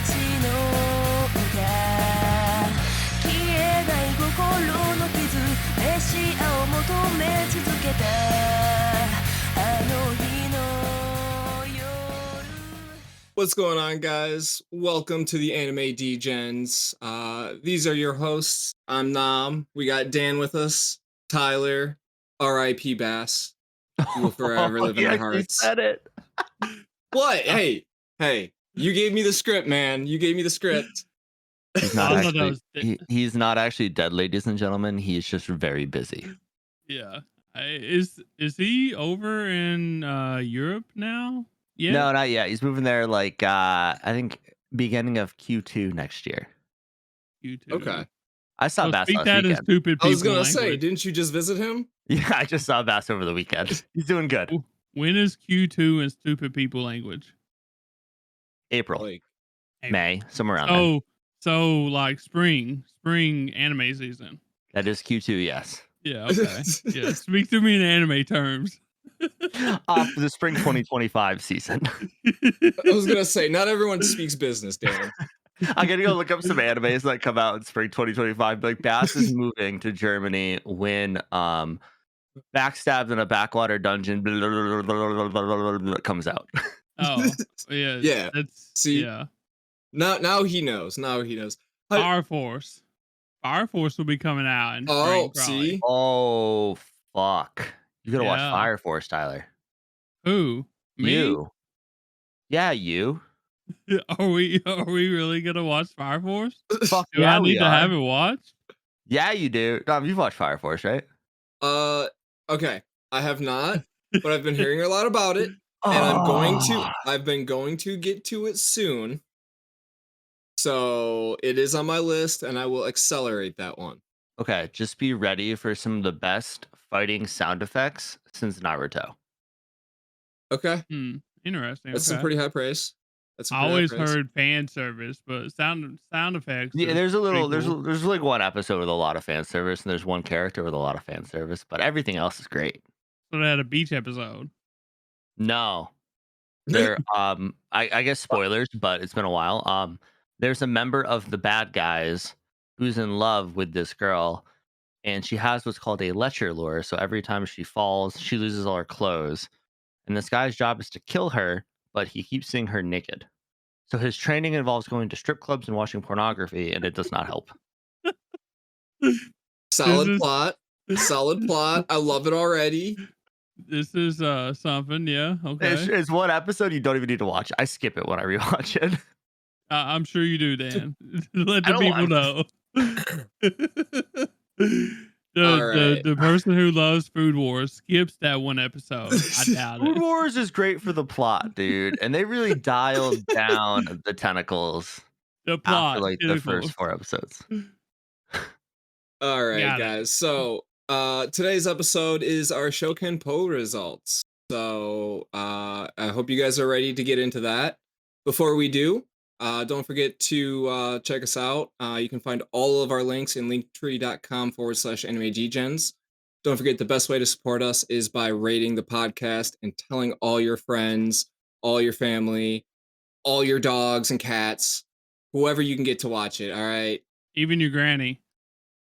ちの歌消えない心の傷メシアを求め続けたあの日の夜 What's going on, guys? Welcome to the Anime Degens. These are your hosts. I'm Nam. We got Dan with us. Tyler. R.I.P. Bass. You will forever live in our hearts. You said it. What? Hey. You gave me the script, man. You gave me the script. He's not actually. He's not actually dead, ladies and gentlemen. He's just very busy. Yeah. Is he over in Europe now? Yeah. No, not yet. He's moving there like I think beginning of Q2 next year. Q2. Okay. I saw Bass speak last that weekend. as stupid people I was gonna language. say, didn't you just visit him? Yeah, I just saw Bass over the weekend. He's doing good. When is Q2 in stupid people language? April, Like, May, somewhere around there. So like spring anime season. That is Q2, yes. Yeah, okay. Yeah, speak to me in anime terms. Off the spring 2025 season. I was gonna say, not everyone speaks business, Dan. I gotta go look up some animes that come out in spring 2025. Like Bass is moving to Germany when Backstabbed in a Backwater Dungeon comes out. Oh, yeah. Yeah. That's See? yeah. Now he knows. Now he knows. Fire Force will be coming out in spring, probably. See? Oh fuck. You gotta watch Yeah. Fire Force, Tyler. Who? Me? You. Yeah, you. Are we really gonna watch Fire Force? Fuck Do yeah, I need to have it watched? Yeah, you do. Dom, you've watched Fire Force, right? Okay. I have not, but I've been hearing a lot about it. And I've been going to get to it soon. So it is on my list and I will accelerate that one. Okay, just be ready for some of the best fighting sound effects since Naruto. Okay. Interesting. That's some pretty high praise. I always heard fan service, but sound effects. Yeah, there's cool. there's like one episode with a lot of fan service and there's one character with a lot of fan service, but everything else is great. So they had a beach episode. No. There I guess spoilers, but it's been a while. There's a member of the bad guys who's in love with this girl, and she has what's called a lecher lure. So every time she falls, she loses all her clothes. And this guy's job is to kill her, but he keeps seeing her naked. So his training involves going to strip clubs and watching pornography, and it does not help. Solid plot. I love it already. This is something, yeah. Okay. It's one episode you don't even need to watch. I skip it when I rewatch it. I'm sure you do, Dan. Let the people know. The person who loves Food Wars skips that one episode. I doubt Food it. Wars is great for the plot, dude, and they really dialed down the tentacles. The plot, after like the first 4 episodes. All right, guys. So today's episode is our Show Ken Pon results. So I hope you guys are ready to get into that. Before we do, don't forget to check us out. You can find all of our links in linktree.com/animedegens. Don't forget the best way to support us is by rating the podcast and telling all your friends, all your family, all your dogs and cats, whoever you can get to watch it, all right? Even your granny.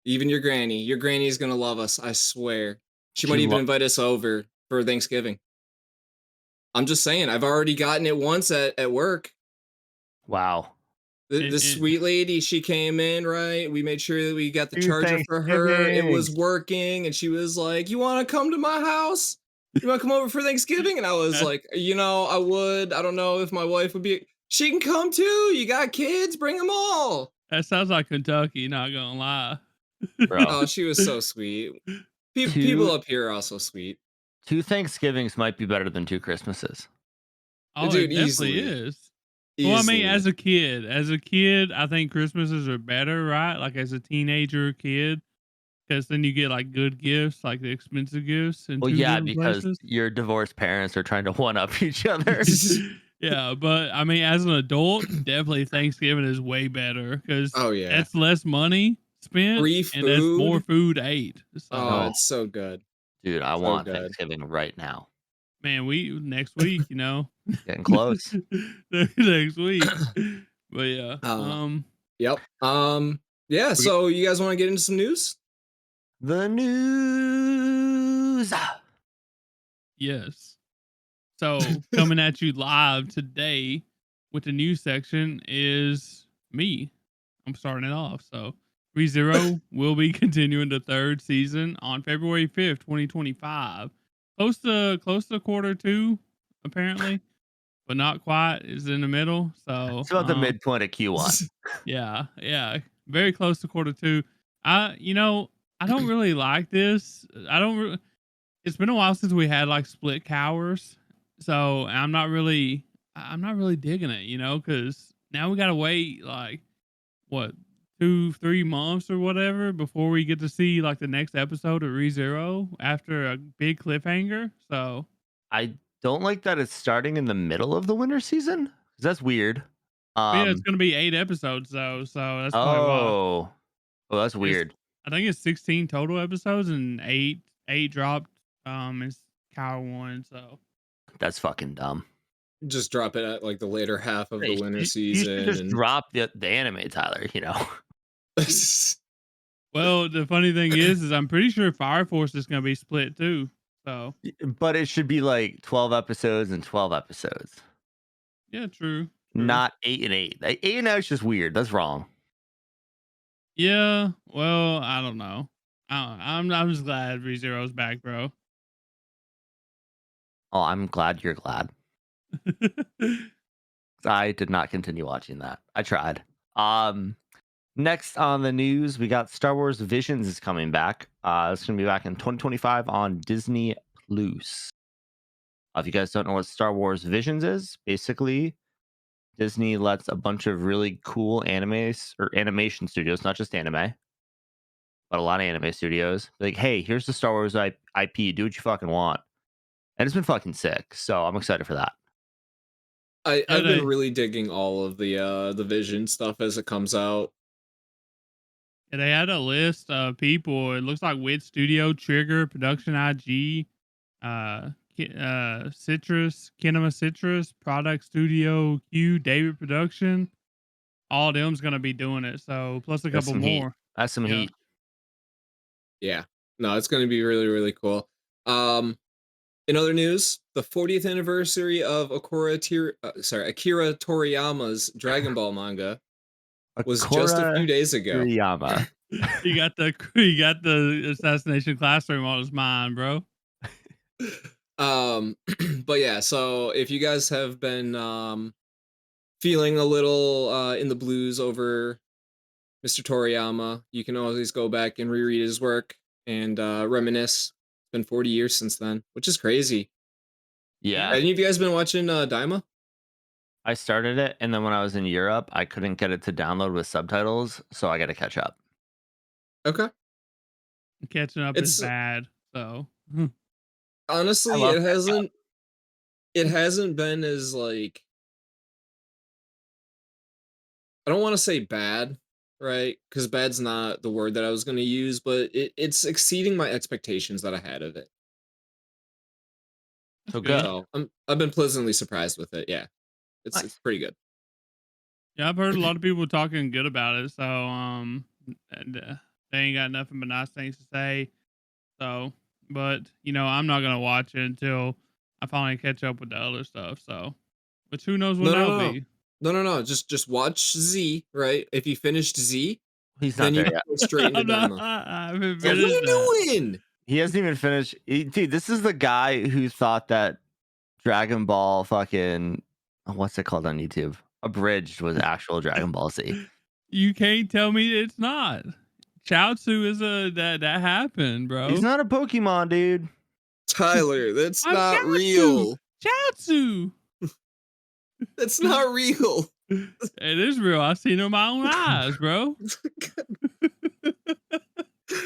Even your granny. Your granny is going to love us, I swear. She might even invite us over for Thanksgiving. I'm just saying, I've already gotten it once at work. Wow. The sweet lady, she came in, right? We made sure that we got the charger for her. It was working, and she was like, "You want to come to my house? You want to come over for Thanksgiving?" And I was like, I would. I don't know if my wife would be. She can come too. You got kids? Bring them all. That sounds like Kentucky, not gonna lie. Bro. Oh, she was so sweet. People up here are also sweet. 2 Thanksgivings might be better than 2 Christmases. Oh, Dude, it definitely is. Well, I mean, as a kid, I think Christmases are better, right? Like as a teenager kid, because then you get like good gifts, like the expensive gifts. Well, yeah, because your divorced parents are trying to one up each other. Yeah, but I mean, as an adult, definitely Thanksgiving is way better because that's less money spent and that's more food ate. So, it's so good, dude. I want Thanksgiving right now. Man, next week, getting close. Next week. But yeah. Yep. Yeah. So you guys want to get into some news? The news. Yes. So coming at you live today with the news section is me. I'm starting it off. So ReZero will be continuing the third season on February 5th, 2025. Close to quarter two, apparently, but not quite. Is in the middle. So It's about the midpoint of Q1. Yeah. Very close to quarter two. I don't really like this. It's been a while since we had like split cowers. So I'm not really digging it, because now we gotta wait like what 2-3 months or whatever before we get to see like the next episode of ReZero after a big cliffhanger. So I don't like that it's starting in the middle of the winter season. That's weird. yeah, it's gonna be 8 episodes though, so that's probably why. Oh, that's weird. I think it's 16 total episodes and eight dropped is Cow 1, so that's fucking dumb. Just drop it at like the later half of the winter season. You should just drop the anime, Tyler, Well, the funny thing is I'm pretty sure Fire Force is gonna be split too. So but it should be like 12 episodes and 12 episodes. Yeah, true. Not 8 and 8. 8 and 8 is just weird. That's wrong. Yeah, well, I don't know. I'm just glad ReZero's back, bro. Oh, I'm glad you're glad. I did not continue watching that. I tried. Next on the news, we got Star Wars Visions is coming back. It's going to be back in 2025 on Disney Plus. If you guys don't know what Star Wars Visions is, basically Disney lets a bunch of really cool animes or animation studios, not just anime, but a lot of anime studios, like, hey, here's the Star Wars IP. Do what you fucking want. And it's been fucking sick. So I'm excited for that. I've been really digging all of the Vision stuff as it comes out. Yeah, they had a list of people. It looks like Wit Studio, Trigger, Production IG, Citrus, Kinema Citrus, Product Studio, Q, David Production. All of them's gonna be doing it. So plus a couple more. That's some heat. Yeah. No, it's gonna be really, really cool. In other news, the 40th anniversary of Akira Toriyama's Dragon Ball manga was just a few days ago. Toriyama. You got the Assassination Classroom on his mind, bro. But yeah, so if you guys have been feeling a little in the blues over Mr. Toriyama, you can always go back and reread his work and reminisce. It's been 40 years since then, which is crazy. Yeah. Have any of you guys been watching Daima? I started it, and then when I was in Europe, I couldn't get it to download with subtitles, so I got to catch up. Okay. Catching up is bad, so honestly, it hasn't been as like, I don't want to say bad, right? Because bad's not the word that I was going to use, but it's exceeding my expectations that I had of it. So good. So I've been pleasantly surprised with it. Yeah, it's pretty good. Yeah, I've heard a lot of people talking good about it. So they ain't got nothing but nice things to say. So, but I'm not gonna watch it until I finally catch up with the other stuff. So, which who knows what that'll be. No. Just watch Z, right? If you finished Z, he's not there yet. Go straight into Daima. What are you doing? He hasn't even finished. Dude, this is the guy who thought that Dragon Ball fucking, what's it called on YouTube? Abridged was actual Dragon Ball Z. You can't tell me it's not. Chaozu is that happened, bro. He's not a Pokemon, dude. Tyler, that's not real. Chaozu. That's not real. It is real. I've seen it with my own eyes, bro.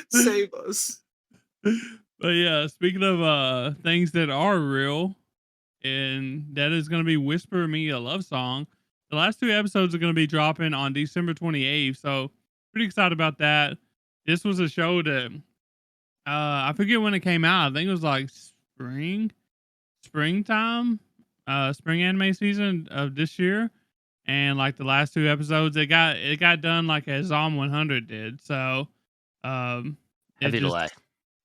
Save us. But yeah, speaking of things that are real, and that is going to be Whisper Me a Love Song. The last 2 episodes are going to be dropping on December 28th, so pretty excited about that. This was a show that I forget when it came out. I think it was like springtime, spring anime season of this year. and like the last 2 episodes, it got done like as Zom 100 did. So, it Heavy delay. just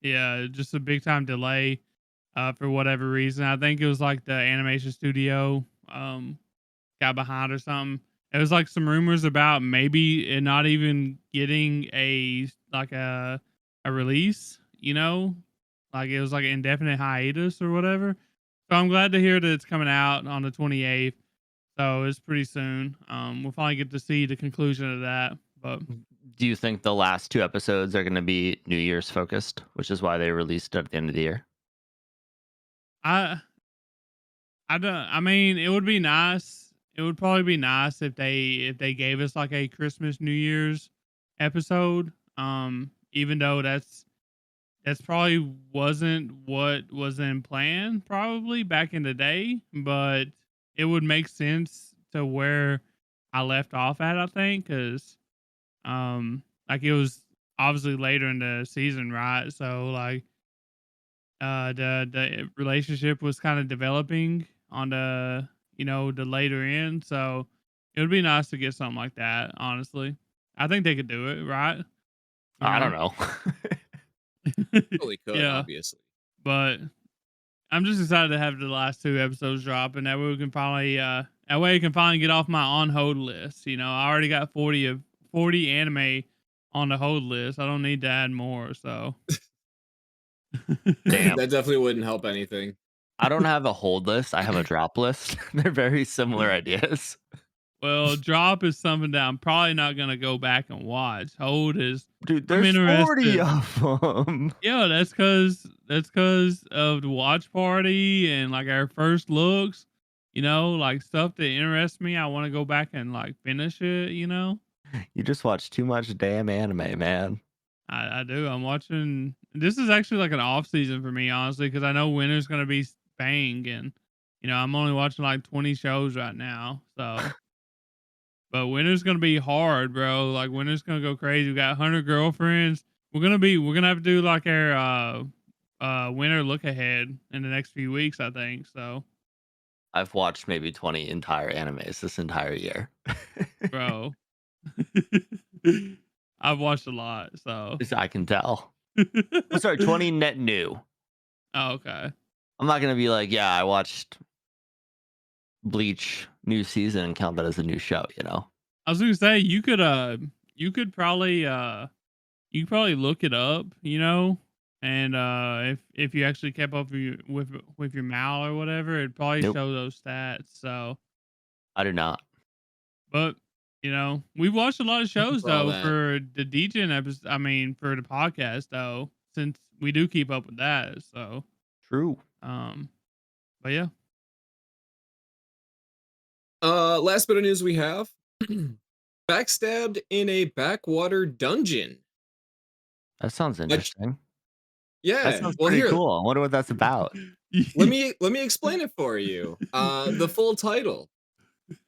yeah, just a big time delay for whatever reason. I think it was like the animation studio got behind or something. It was like some rumors about maybe it not even getting a like a release, you know? Like it was like an indefinite hiatus or whatever. So I'm glad to hear that it's coming out on the 28th. So it's pretty soon. We'll finally get to see the conclusion of that. But Do you think the last 2 episodes are going to be New Year's focused, which is why they released it at the end of the year? I I don't. I mean, it would be nice. It would probably be nice if they gave us like a Christmas New Year's episode. Even though that's probably wasn't what was in plan probably back in the day, but it would make sense to where I left off at. I think because like it was obviously later in the season, right? So like the relationship was kind of developing on the the later end, so it would be nice to get something like that. Honestly, I think they could do it, right? You I don't know? know. Totally could, Yeah, obviously. but I'm just excited to have the last 2 episodes drop, and that way we can finally that way I can finally get off my on hold list. I already got 40 anime on the hold list. I don't need to add more. So Damn. That definitely wouldn't help anything. I don't have a hold list. I have a drop list. They're very similar ideas. Well, drop is something that I'm probably not gonna go back and watch. Hold is Dude, I'm there's 40 interested. of them. Yeah, that's cause of the watch party and like our first looks. Like stuff that interests me. I want to go back and like finish it. You just watch too much damn anime, man. I do. I'm watching. This is actually like an off season for me, honestly, because I know winter's gonna be bang, and I'm only watching like 20 shows right now. So, but winter's gonna be hard, bro. Like winter's gonna go crazy. We got 100 girlfriends. We're gonna have to do like our winter look ahead in the next few weeks, I think. So, I've watched maybe 20 entire animes this entire year. bro, I've watched a lot. So, I can tell. I'm sorry, 20 net new. oh, okay. I'm not going to be like, yeah, I watched Bleach new season and count that as a new show, I was gonna say you could probably look it up, and if you actually kept up with your mal or whatever, it'd probably Nope. show those stats. So, I do not. but we've watched a lot of shows For all though that. for the Degen episode. I mean, for the podcast though, since we do keep up with that. So, True. but yeah, Last bit of news we have. Backstabbed in a backwater dungeon. That sounds interesting. Yeah, That sounds well, pretty here, cool. I wonder what that's about. let me explain it for you. The full title.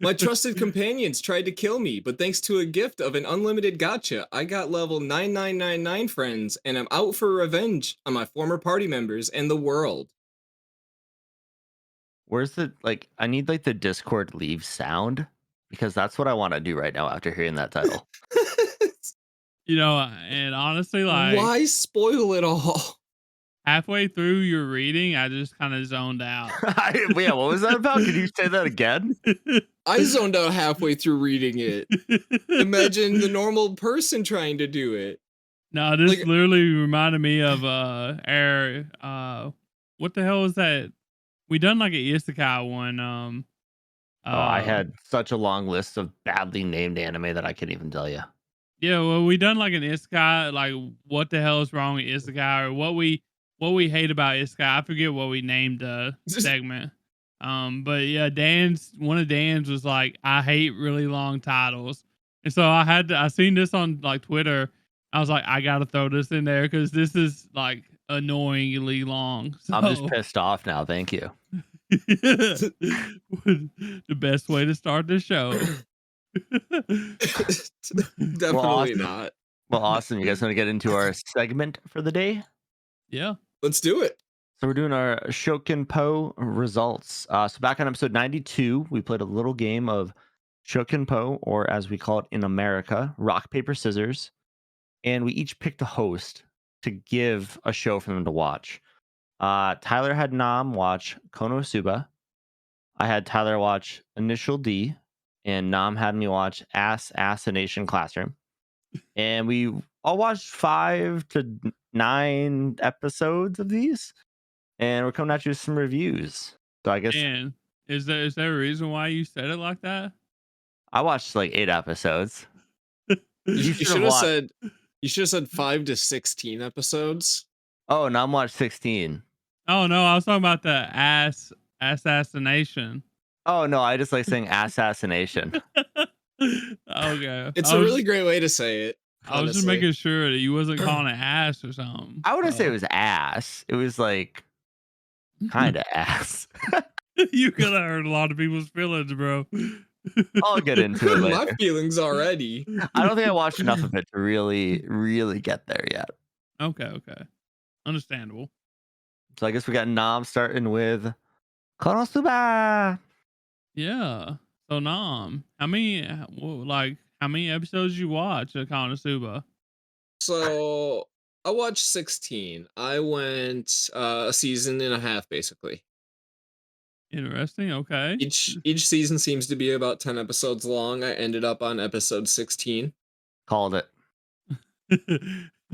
My trusted companions tried to kill me, but thanks to a gift of an unlimited gacha, I got level 9999 friends, and I'm out for revenge on my former party members and the world. Where's the, I need the Discord leave sound because that's what I want to do right now after hearing that title. and honestly, like Why spoil it all? halfway through your reading, I just kind of zoned out. Yeah, what was that about? Can you say that again? I zoned out halfway through reading it. Imagine the normal person trying to do it. No, this literally reminded me of our what the hell is that? We done like an isekai one. I had such a long list of badly named anime that I couldn't even tell you. Yeah, well, we done like an isekai, like what the hell is wrong with isekai, or what we hate about isekai. I forget what we named the segment. But yeah, one of Dan's was like, I hate really long titles, and so I seen this on like Twitter. I was like, I gotta throw this in there because this is like annoyingly long. So. I'm just pissed off now. Thank you. The best way to start the show. Definitely not. Well, awesome. You guys want to get into our segment for the day? Yeah. Let's do it. So we're doing our Show Ken Pon results. So back on episode 92, we played a little game of Show Ken Pon, or as we call it in America, rock, paper, scissors. And we each picked a host to give a show for them to watch. Tyler had Nam watch Konosuba. I had Tyler watch Initial D, and Nam had me watch Assassination Classroom. And we all watched 5 to 9 episodes of these, and we're coming at you with some reviews. So I guess And is there a reason why you said it like that? I watched like 8 episodes. You should should have have said 5 to 16 episodes. Oh, Nam watched 16. Oh no, I was talking about the assassination. Oh no, I just like saying assassination. Okay. It's a really great way to say it. I was just making sure that you wasn't calling it ass or something. I wouldn't say it was ass. It was like kind of ass. You could have hurt a lot of people's feelings, bro. I'll get into it later. My feelings already. I don't think I watched enough of it to really get there yet. Okay. Understandable. So I guess we got Nam starting with Konosuba. Yeah. So Nam, how many episodes you watch of Konosuba? So I watched 16. I went a season and a half basically. Interesting. Okay. Each season seems to be about 10 episodes long. I ended up on episode 16. Called it.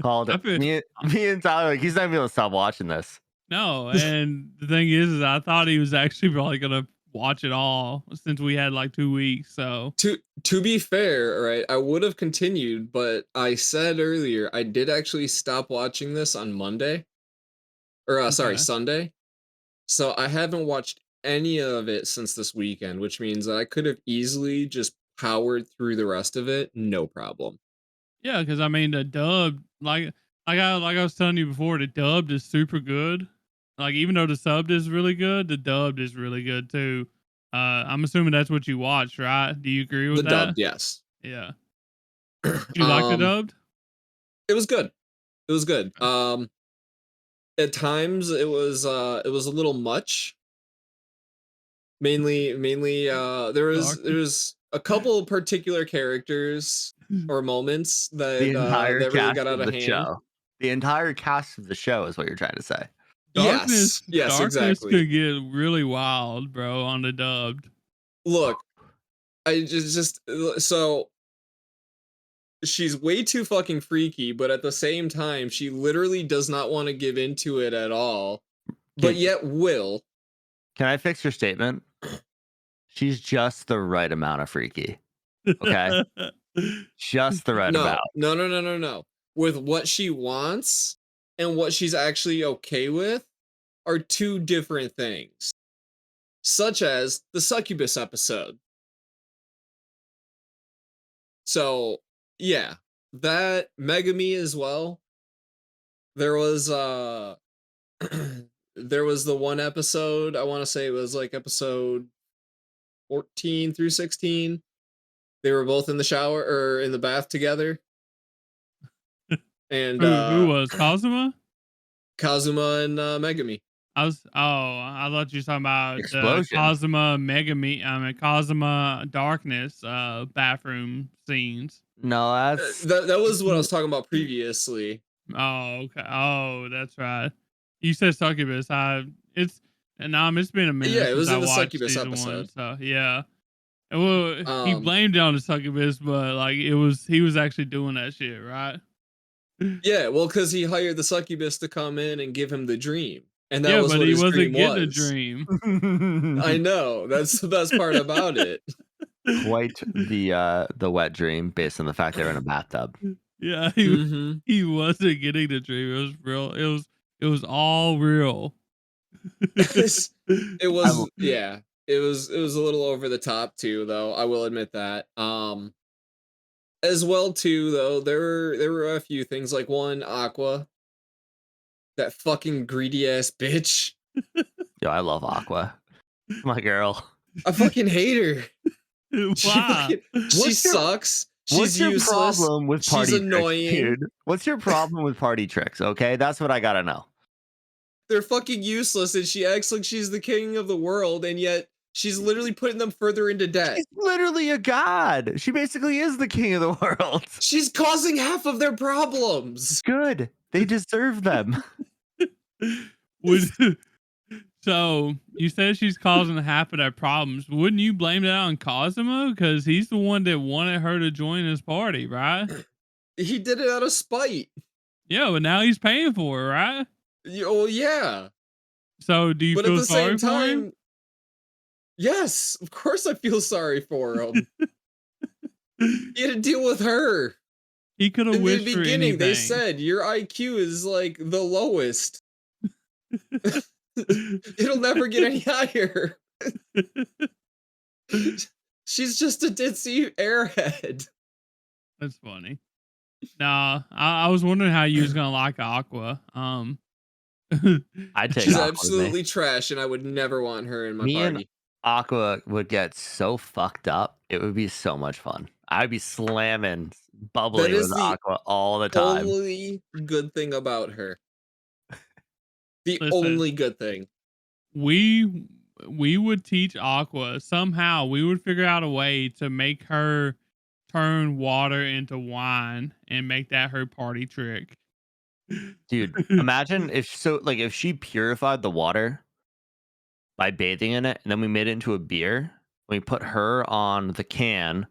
Called it. Me and Tyler, like, he's not even able to stop watching this. No, and the thing is I thought he was actually probably gonna watch it all since we had like 2 weeks. So to be fair, right, I would have continued, but I said earlier I did actually stop watching this on Monday. Or sorry, Sunday. So I haven't watched any of it since this weekend, which means that I could have easily just powered through the rest of it, no problem. yeah, because I mean the dub, like I was telling you before, the dubbed is super good. Like even though the subbed is really good, the dubbed is really good too. I'm assuming that's what you watched, right? Do you agree with The that? dubbed, yes. Yeah. Did you like the dubbed? It was good. It was good. At times it was a little much. Mainly there was a couple particular characters or moments that The entire that really cast got out of of the hand. show. The entire cast of the show is what you're trying to say. Yes, Darkness exactly. could get really wild, bro, on the dubbed. Look, I just so she's way too fucking freaky, but at the same time, she literally does not want to give into it at all, but yet will. Can I fix your statement? She's just the right amount of freaky. Okay? Just the right amount. No. With what she wants and what she's actually okay with are two different things. Such as the succubus episode. So, yeah, that Megami as well. There was there was the one episode, I want to say it was like episode 14 through 16. They were both in the shower or in the bath together. And who was Kazuma? Kazuma and Megami. I thought you were talking about Explosion. Kazuma Kazuma Darkness bathroom scenes. No, that's that was what I was talking about previously. Oh, okay. Oh, that's right. You said succubus. It's been a minute. Yeah, it was since in the I watched succubus season episode. 1, so yeah. Well, he blamed it on the succubus, but like he was actually doing that shit, right? Yeah, well, because he hired the succubus to come in and give him the dream, and that was but what he his wasn't dream getting was. a dream. I know, that's the best part about it. quite the wet dream based on the fact they were in a bathtub. Yeah, he wasn't getting the dream. It was real. It was all real. It was yeah. It was a little over the top too, though. I will admit that. As well too, though, there were a few things like one, Aqua, that fucking greedy ass bitch. Yo, I love Aqua. My girl. I fucking hate her. Why? She sucks. What's She's your useless. problem with party She's annoying. tricks, dude? What's your problem with party tricks? Okay, that's what I gotta know. They're fucking useless, and she acts like she's the king of the world, and yet She's literally putting them further into debt. She's literally a god. She basically is the king of the world. She's causing half of their problems. Good. They deserve them. So you said she's causing half of their problems. Wouldn't you blame that on Cosimo? Because he's the one that wanted her to join his party, right? He did it out of spite. Yeah, but now he's paying for it, right? Oh yeah. So do you But feel at the sorry same for him? time, yes, of course I feel sorry for him. He had to deal with her. He could have In wished the for beginning, they anything. said your IQ is like the lowest. It'll never get any higher. She's just a ditzy airhead. That's funny. Nah, I was wondering how you was gonna like Aqua. I'd take She's Aqua with me. absolutely trash, and I would never want her in my Me and party. Aqua would get so fucked up. It would be so much fun. I'd be slamming bubbly is with the Aqua all the time. Only good thing about her. The Listen. only good thing. We would teach Aqua somehow. We would figure out a way to make her turn water into wine and make that her party trick. Dude, imagine if she purified the water by bathing in it, and then we made it into a beer. We put her on the can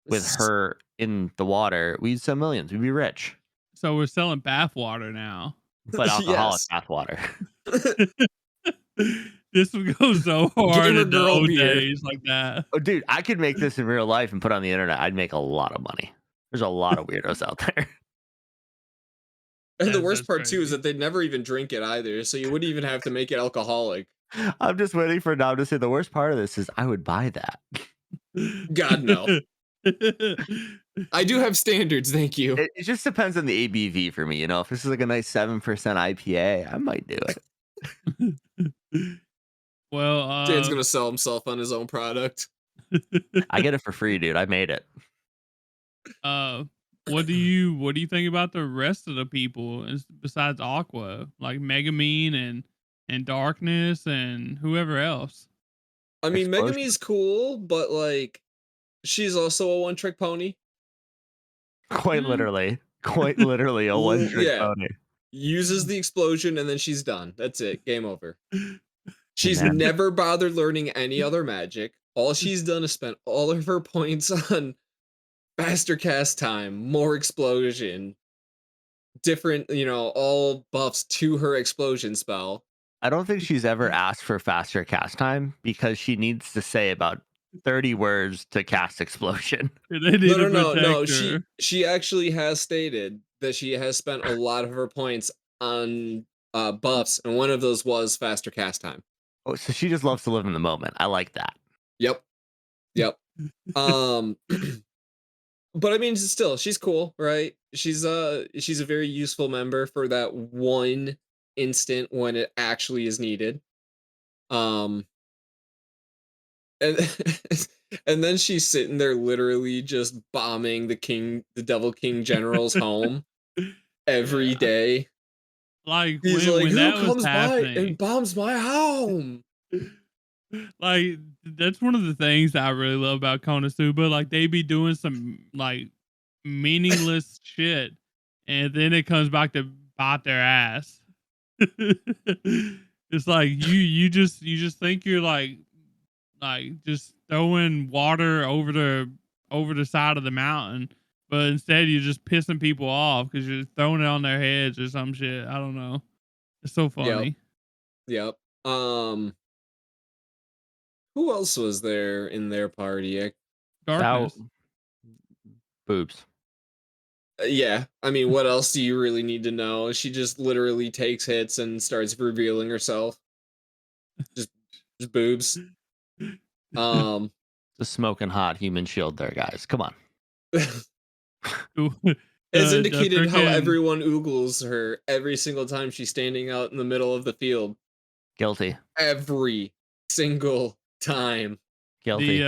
with her in the water. We'd sell millions. We'd be rich. So we're selling bath water now. But alcoholic Yes. bath water. This would go so hard Gamer in the girl old beer. days like that. Oh, dude, I could make this in real life and put it on the internet. I'd make a lot of money. There's a lot of weirdos out there. And the worst That's part too is crazy. that they'd never even drink it either, so you wouldn't even have to make it alcoholic. I'm just waiting for Dom to say the worst part of this is I would buy that. God no. I do have standards, thank you. It just depends on the ABV for me. You know, if this is like a nice 7% IPA, I might do it. Well, Dan's gonna sell himself on his own product. I get it for free, dude. I made it. what do you think about the rest of the people besides Aqua, like Megamine and Darkness and whoever else? I mean, Explosion. Megumi's cool, but like, she's also a one-trick pony. Quite literally a one-trick pony. Uses the explosion and then she's done. That's it. Game over. She's Man. never bothered learning any other magic. All she's done is spent all of her points on faster cast time, more explosion, different, all buffs to her explosion spell. I don't think she's ever asked for faster cast time because she needs to say about 30 words to cast explosion. No. She actually has stated that she has spent a lot of her points on buffs, and one of those was faster cast time. Oh, so she just loves to live in the moment. I like that. Yep. But I mean, still, she's cool, right? She's a very useful member for that one instant when it actually is needed. And and then she's sitting there literally just bombing the Devil King General's home every day. Like he's when who that comes was by happening, and bombs my home? like that's one of the things that I really love about Konosuba. Like they be doing some like meaningless shit, and then it comes back to bite their ass. It's like you just think you're like just throwing water over the side of the mountain, but instead you're just pissing people off because you're throwing it on their heads or some shit. I don't know. It's so funny. Yep. Who else was there in their party? Darkness. Boobs. Yeah, I mean, what else do you really need to know? She just literally takes hits and starts revealing herself. Just boobs. The smoking hot human shield there, guys. Come on. As indicated how everyone oogles her every single time she's standing out in the middle of the field. Guilty. Every single time. Guilty.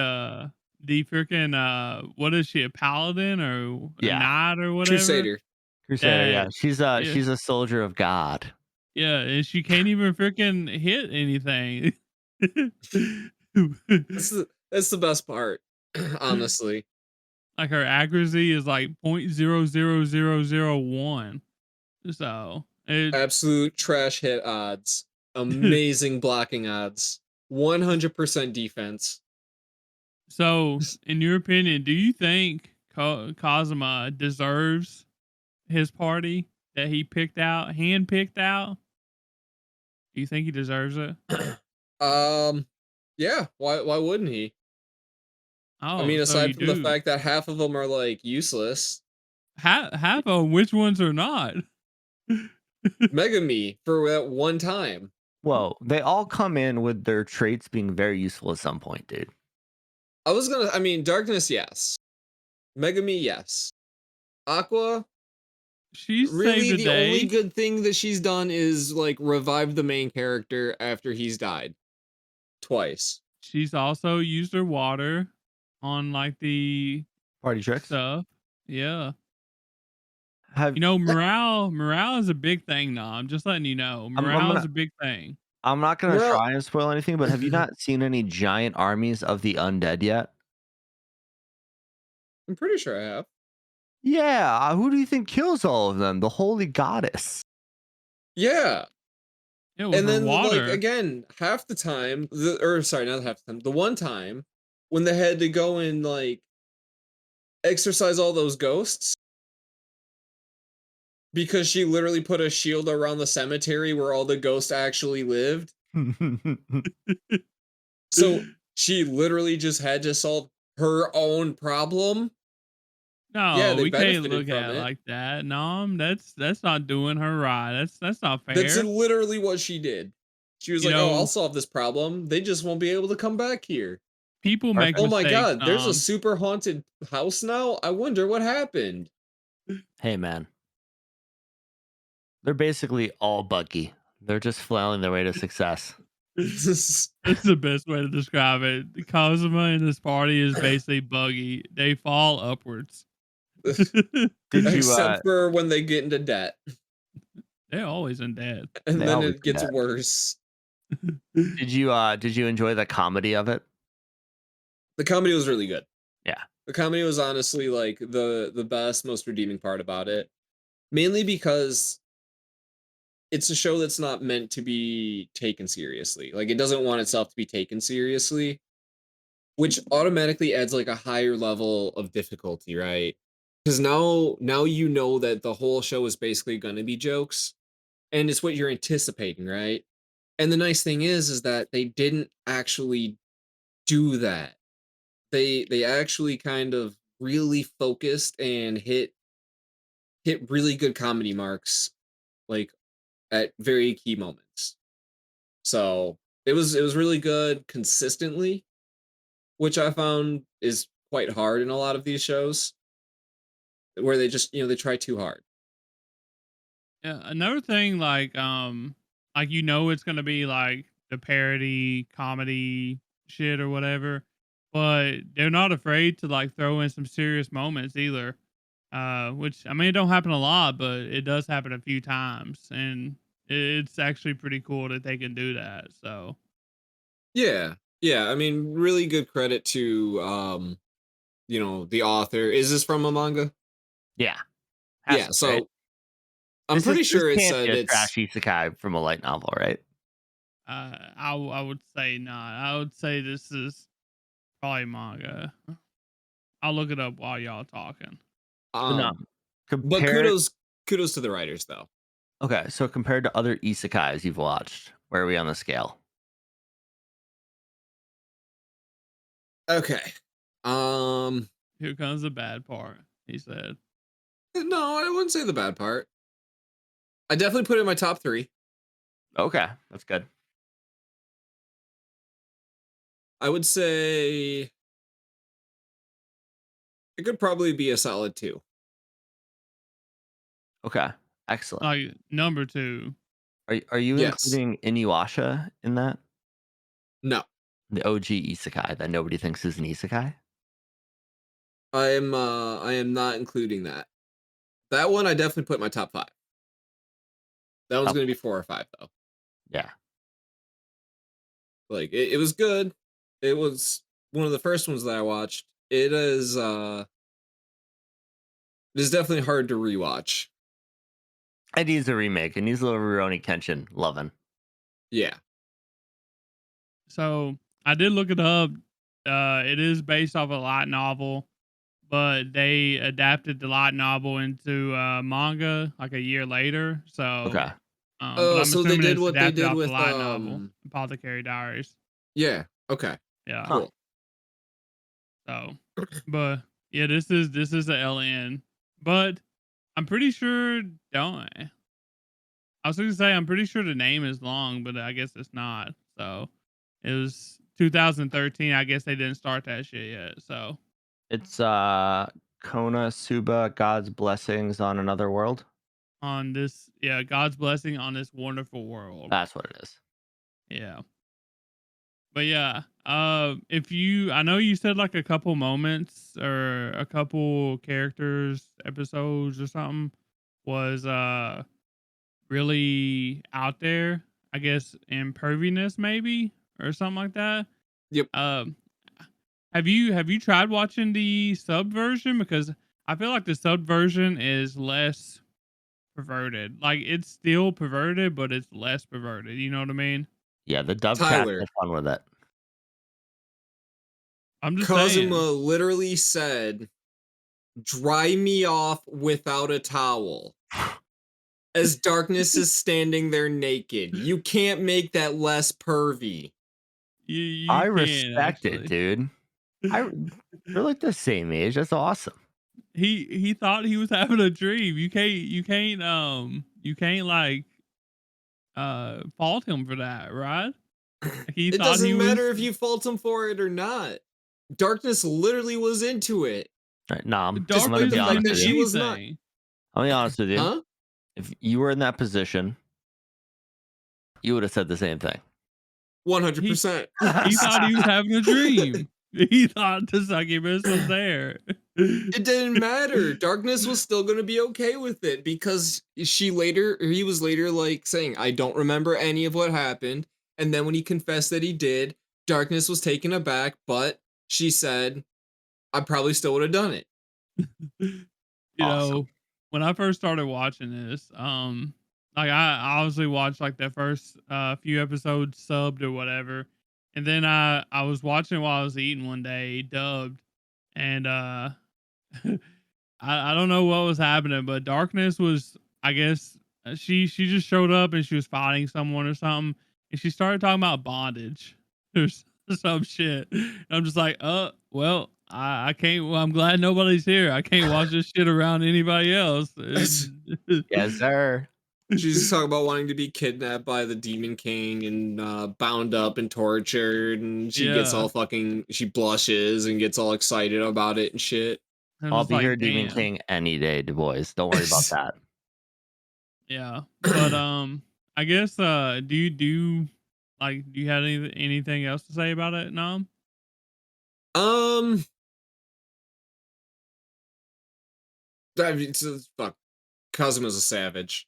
The freaking what is she, a paladin or a knight or whatever? Crusader, yeah. She's a soldier of God. Yeah, and she can't even freaking hit anything. That's the best part, honestly. Like her accuracy is like 0.00001. So it Absolute trash hit odds. Amazing blocking odds. 100% defense. so in your opinion, do you think Kazuma deserves his party that he hand picked out? Do you think he deserves it? Yeah, why wouldn't he? I Oh, mean, so you aside from the do. fact that half of them are like useless. Half of which ones are not? Megami for that one time. Whoa, they all come in with their traits being very useful at some point, dude. I mean, Darkness, yes. Megami, yes. Aqua, She saved really the the only day. good thing that she's done is like revive the main character after he's died. Twice. She's also used her water on like the Party tricks. stuff. Yeah. Have You know, morale is a big thing now. I'm just letting you know. I'm Morale is gonna a big thing. I'm not gonna Well, try and spoil anything, but have you not seen any giant armies of the undead yet? I'm pretty sure I have. Yeah, who do you think kills all of them? The holy goddess. Yeah. Yeah, with And her then like water. again, half the time, or sorry, not half the time, the one time when they had to go and like exorcise all those ghosts because she literally put a shield around the cemetery where all the ghosts actually lived. So she literally just had to solve her own problem. Yeah, No, they we can't benefited look from at it it. like that. No, that's not doing her right. That's not That's fair. literally what she did. She was You like, "Oh, I'll know, solve this problem. They just won't be able to come back here." people make Oh Perfect. my mistakes, god, there's a super haunted house now? I wonder what happened. Hey man, they're basically all buggy. They're just flailing their way to success. That's the best way to describe it. The Kazuma in this party is basically buggy. They fall upwards. Did you Except for when they get into debt. They're always in debt. And they then always it do gets that. worse. Did you enjoy the comedy of it? The comedy was really good. Yeah. The comedy was honestly like the best, most redeeming part about it. Mainly because it's a show that's not meant to be taken seriously. Like it doesn't want itself to be taken seriously, which automatically adds like a higher level of difficulty, right? Because now you know that the whole show is basically going to be jokes, and it's what you're anticipating, right? And the nice thing is that they didn't actually do that. They actually kind of really focused and hit really good comedy marks, like at very key moments. So it was really good consistently, which I found is quite hard in a lot of these shows where they just they try too hard. Yeah, another thing, like you know, it's gonna be like the parody comedy shit or whatever, but they're not afraid to like throw in some serious moments either. Which I mean, it don't happen a lot, but it does happen a few times, and it's actually pretty cool that they can do that. So Yeah. Yeah, I mean really good credit to the author. Is this from a manga? Yeah. Has Yeah, to be, right? so I'm pretty This sure it can't be said a it's trash isekai from a light novel, right? I would say not. I would say this is probably manga. I'll look it up while y'all talking. So no. but Compared kudos to the writers though. Okay, so compared to other isekais you've watched, where are we on the scale? Okay. Um Here comes the bad part, he said. no, I wouldn't say the bad part. I definitely put it in my top 3. Okay, that's good. I would say it could probably be a solid 2. Okay, excellent. Like number 2. Are you Yes. including Inuyasha in that? No. The OG isekai that nobody thinks is an isekai? I am not including that. That one I definitely put in my top 5. That one's Oh, going to be 4 or 5 though. yeah. Like it was good. It was one of the first ones that I watched. It is definitely hard to rewatch. It needs a remake. It needs a little Rurouni Kenshin loving. Yeah. So I did look it up. It is based off a light novel, but they adapted the light novel into manga like a year later. So, Okay. but I'm So they assuming did it's what they adapted did off the with light novel, Apothecary Diaries. Yeah. Okay. Yeah. Cool. So, but yeah, this is the LN, but I'm pretty sure don't. I was going to say I'm pretty sure the name is long, but I guess it's not. So it was 2013. I guess they didn't start that shit yet. So It's Konosuba, God's Blessings on Another World. on this, yeah, God's blessing on this wonderful world. That's what it is. Yeah. But yeah, if you, I know you said like a couple moments or a couple characters, episodes or something was really out there, I guess, in perviness maybe or something like that. Yep. Have you tried watching the sub version? Because I feel like the sub version is less perverted. Like it's still perverted, but it's less perverted. You know what I mean? Yeah, the dub chat Tyler. had fun with it. I'm just Kazuma saying. literally said, "Dry me off without a towel." As Darkness is standing there naked. You can't make that less pervy. You I can, respect actually. it, dude. They're like the same age. That's awesome. He thought he was having a dream. You can't like fault him for that, right? Like he It thought he doesn't was. matter if you fault him for it or not. Darkness literally was into it. Right, nah, I'm Darkness gonna be the fact honest that with she you. was not. I'll be honest with you. Huh? If you were in that position, you would have said the same thing. 100%. He thought he was having a dream. He thought the succubus was there. It didn't matter. Darkness was still going to be okay with it because he was later like saying, "I don't remember any of what happened." And then when he confessed that he did, Darkness was taken aback, but she said, "I probably still would have done it." You Awesome. know, when I first started watching this, like I obviously watched like the first few episodes subbed or whatever, and then I was watching while I was eating one day dubbed, and I don't know what was happening, but Darkness was, I guess, she just showed up and she was fighting someone or something, and she started talking about bondage or some shit. And I'm just like, well, I can't. Well, I'm glad nobody's here. I can't watch this shit around anybody else. Yes, sir. She's talking about wanting to be kidnapped by the Demon King and bound up and tortured, and she gets Yeah. all she blushes and gets all excited about it and shit. I'm I'll just be like, here, Demon damn. King, any day, Du Bois. Don't worry about that. Yeah, but I guess do you have anything else to say about it, Nom? I mean, fuck. Kazuma's a savage.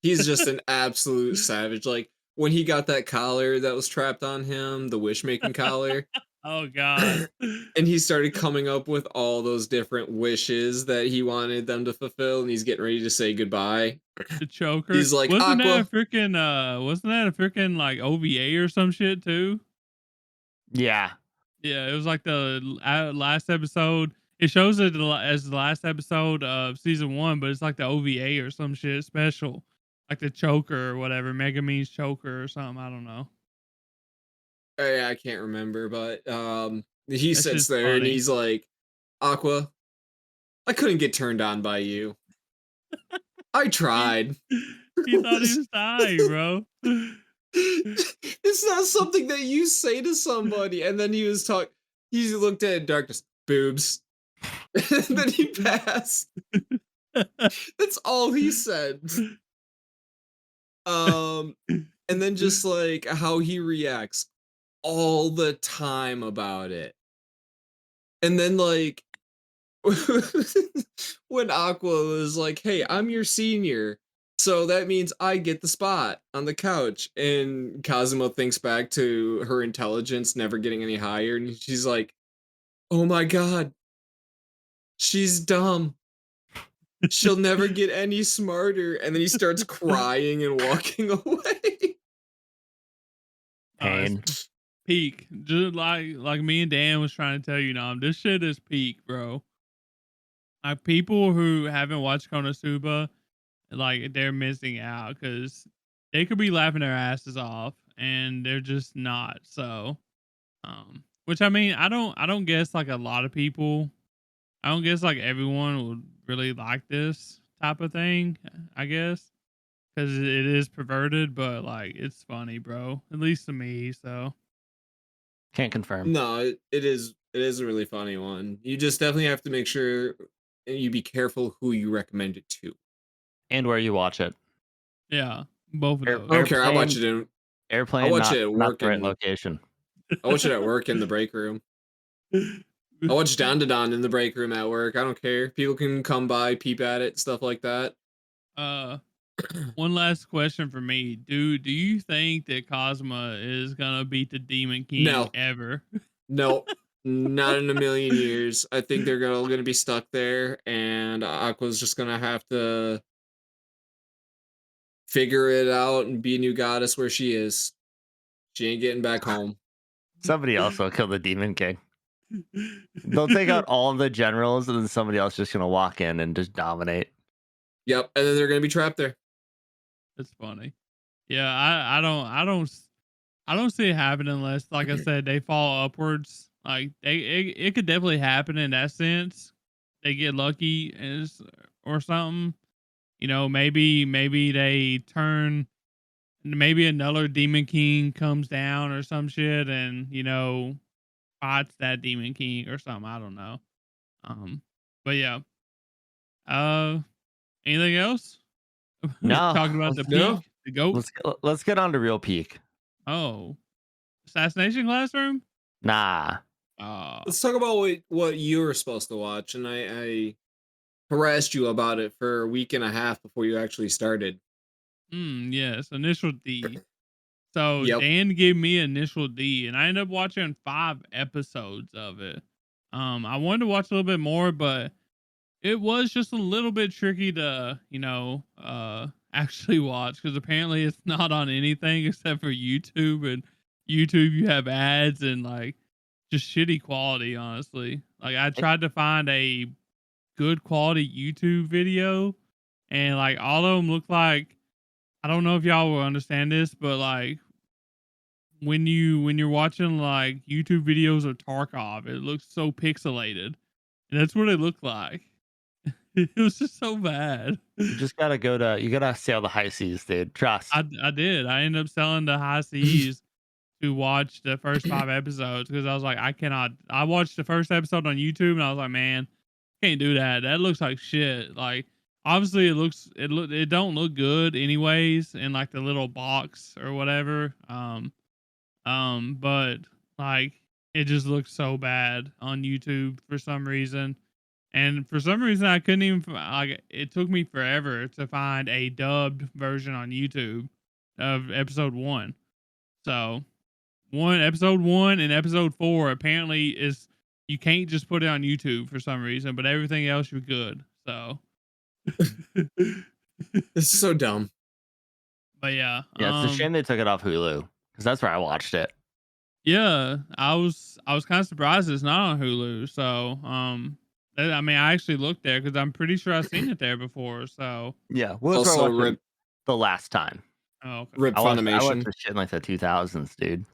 He's just an absolute savage. Like when he got that collar that was trapped on him, the wish making collar. Oh god. And he started coming up with all those different wishes that he wanted them to fulfill, and he's getting ready to say goodbye. The choker. He's like, wasn't that a Aqua. freaking like OVA or some shit too? Yeah. Yeah, it was like the last episode. It shows it as the last episode of season 1, but it's like the OVA or some shit special. Like the choker or whatever, Mega means choker or something, I don't know. I can't remember, but he That's sits just there and funny. he's like, Aqua, I couldn't get turned on by you. I tried. He thought he was dying, bro. It's not something that you say to somebody. And then he looked at Darkness, boobs. And then he passed. That's all he said. And then just like how he reacts all the time about it. And then like when Aqua was like, "Hey, I'm your senior. So that means I get the spot on the couch. And Kazuma thinks back to her intelligence never getting any higher, and she's like, "Oh my god, she's dumb. She'll never get any smarter." And then he starts crying and walking away. It's Pain. peak. Just like me and Dan was trying to tell you, this shit is peak, bro. Like people who haven't watched Konosuba, like they're missing out because they could be laughing their asses off and they're just not. So, which I mean, I don't guess like a lot of people. I don't guess like everyone would really like this type of thing. I guess because it is perverted, but like it's funny, bro. At least to me. So Can't confirm. No, it is a really funny one. You just definitely have to make sure you be careful who you recommend it to. And where you watch it. yeah, both of Air- those. I don't care. I watch Airplane- it I Airplane, watch not, it at not work the right and location. I watch it at work in the break room. I watch Down to Dawn in the break room at work. I don't care. People can come by, peep at it, stuff like that. One last question for me. Do you think that Cosma is gonna beat the Demon King No. ever? No, not in a million years. I think they're gonna be stuck there, and Aqua's just gonna have to figure it out and be a new goddess where she is. She ain't getting back home. Somebody else will kill the Demon King. They'll take out all of the generals, and then somebody else just gonna walk in and just dominate. Yep, and then they're gonna be trapped there. That's funny. Yeah, I don't see it happening unless, like I said, they fall upwards. Like it could definitely happen in that sense. They get lucky or something. You know, maybe they turn. Maybe another Demon King comes down or some shit, and fights that Demon King or something. I don't know. But yeah. Uh, anything else? No, Talking about the No. peak, the goat. let's get on to real peak. Oh, Assassination Classroom. Nah, Let's talk about what you were supposed to watch, and I harassed you about it for a week and a half before you actually started. Yes, Initial D. So Yep. Dan gave me Initial D, and I ended up watching 5 episodes of it. I wanted to watch a little bit more, but it was just a little bit tricky to, actually watch because apparently it's not on anything except for YouTube, and YouTube you have ads and like just shitty quality, honestly. Like I tried to find a good quality YouTube video and like all of them look like, I don't know if y'all will understand this, but like when you're watching like YouTube videos of Tarkov, it looks so pixelated. And that's what it looked like. It was just so bad. you just gotta you gotta sail the high seas, dude. Trust. I did. I ended up selling the high seas to watch the first 5 episodes because I was like, I cannot. I watched the first episode on YouTube and I was like, man, can't do that. That looks like shit. Like obviously it don't look good anyways in like the little box or whatever. But like it just looks so bad on YouTube for some reason. And for some reason, I couldn't even like. It took me forever to find a dubbed version on YouTube of episode 1. So, episode 1 and episode 4 apparently is you can't just put it on YouTube for some reason, but everything else you're good. So, It's so dumb. but yeah, Yeah, it's a shame they took it off Hulu because that's where I watched it. Yeah, I was kind of surprised it's not on Hulu. So, I mean, I actually looked there because I'm pretty sure I've seen it there before. So, Yeah, well, that's Also, where I watched it the last time. oh, okay. Rip I watched Funimation. this shit in like the 2000s, dude.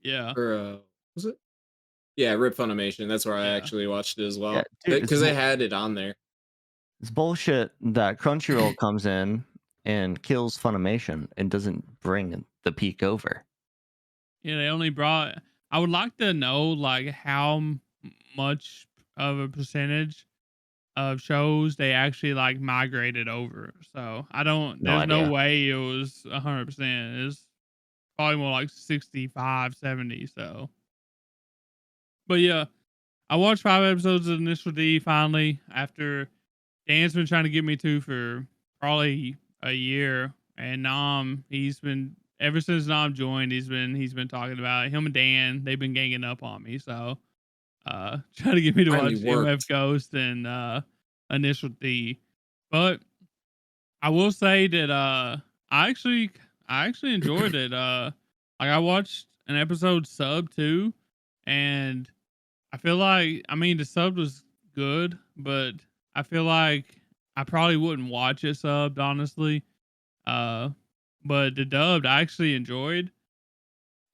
Yeah. Or was it? Yeah, Rip Funimation. That's where I Yeah. actually watched it as well. Yeah, dude, Because they had it on there. It's bullshit that Crunchyroll comes in and kills Funimation and doesn't bring the peak over. Yeah, they only brought. I would like to know like how much of a percentage of shows they actually like migrated over. So I don't. No There's no idea. way it was 100%. It's probably more like 65, 70. So, but yeah, I watched 5 episodes of Initial D finally after Dan's been trying to get me to for probably a year, and Nam, he's been ever since Nam joined, he's been talking about it. Him and Dan, they've been ganging up on me, so trying to get me to Finally watch MF worked. Ghost and Initial D. But I will say that I actually enjoyed it. Like I watched an episode sub too, and I feel like, I mean, the sub was good, but I feel like I probably wouldn't watch it subbed, honestly. Uh, but the dubbed I actually enjoyed.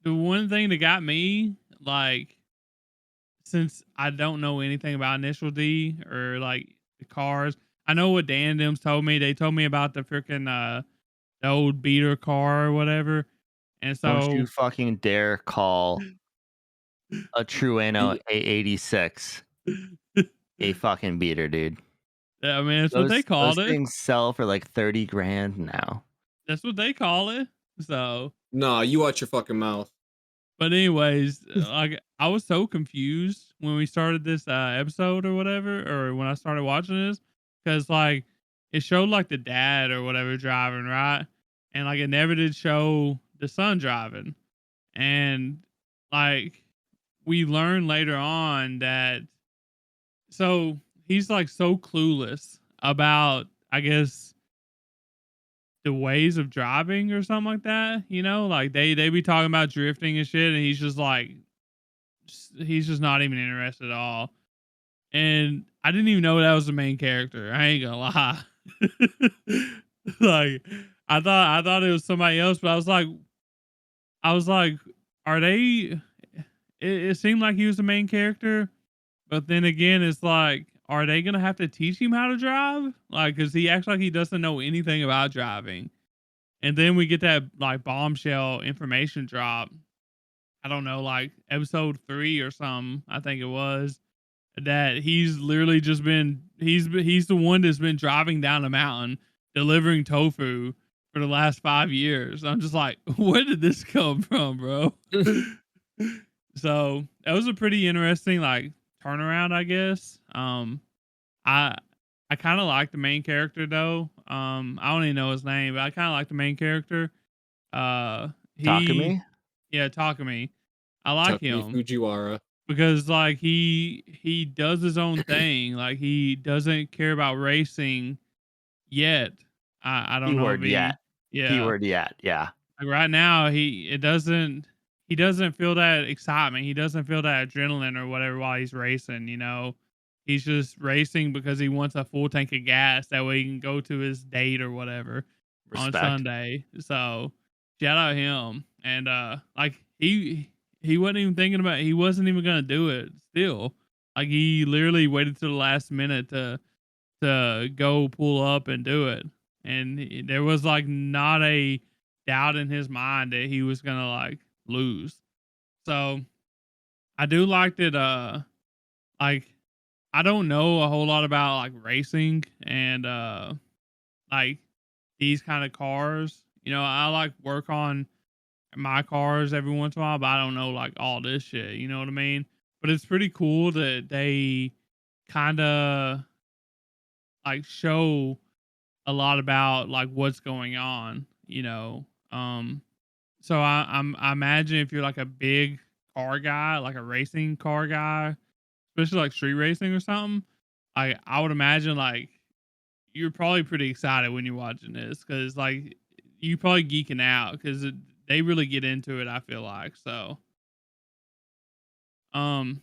The one thing that got me, like, since I don't know anything about Initial D or like the cars, I know what Dan and them's told me. They told me about the freaking the old beater car or whatever, and Don't you so fucking dare call a Trueno A86 a fucking beater, dude. I mean, that's what they Those called it. things sell for like 30 grand now. That's what they call it. So, Nah, you watch your fucking mouth. but anyways, like I was so confused when we started this episode or whatever, or when I started watching this, because like it showed like the dad or whatever driving, right? And like it never did show the son driving. And like we learned later on that, so he's like so clueless about, I guess, the ways of driving or something like that. You know, like they be talking about drifting and shit, and he's just like, he's just not even interested at all. And I didn't even know that was the main character. I ain't gonna lie. Like I thought it was somebody else, but I was like, are they? It seemed like he was the main character, but then again, it's like, are they gonna have to teach him how to drive? Like, cause he acts like he doesn't know anything about driving. And then we get that like bombshell information drop. I don't know, like episode 3 or something, I think it was, that he's literally just been he's the one that's been driving down a mountain delivering tofu for the last 5 years. I'm just like, where did this come from, bro? So that was a pretty interesting like turnaround, I guess. I I kind of like the main character though. I don't even know his name, but I kind of like the main character. He, Takumi? yeah, Takumi. I like Takumi him Fujiwara. because like he does his own thing. Like he doesn't care about racing yet. I don't know if Keyword yet. yeah. Keyword yet. Yeah. Like right now he doesn't feel that excitement. He doesn't feel that adrenaline or whatever while he's racing, you know. He's just racing because he wants a full tank of gas. That way he can go to his date or whatever on Respect. Sunday. So shout out him. And like he wasn't even thinking about, he wasn't even gonna do it still. Like he literally waited to the last minute to go pull up and do it. And there was like not a doubt in his mind that he was gonna like lose. So I do like that like I don't know a whole lot about like racing and like these kind of cars. You know, I like work on my cars every once in a while, but I don't know like all this shit, you know what I mean? But it's pretty cool that they kind of like show a lot about like what's going on, you know. So I imagine if you're like a big car guy, like a racing car guy, especially like street racing or something, I would imagine like you're probably pretty excited when you're watching this because like you probably geeking out because they really get into it. I feel like so. Um,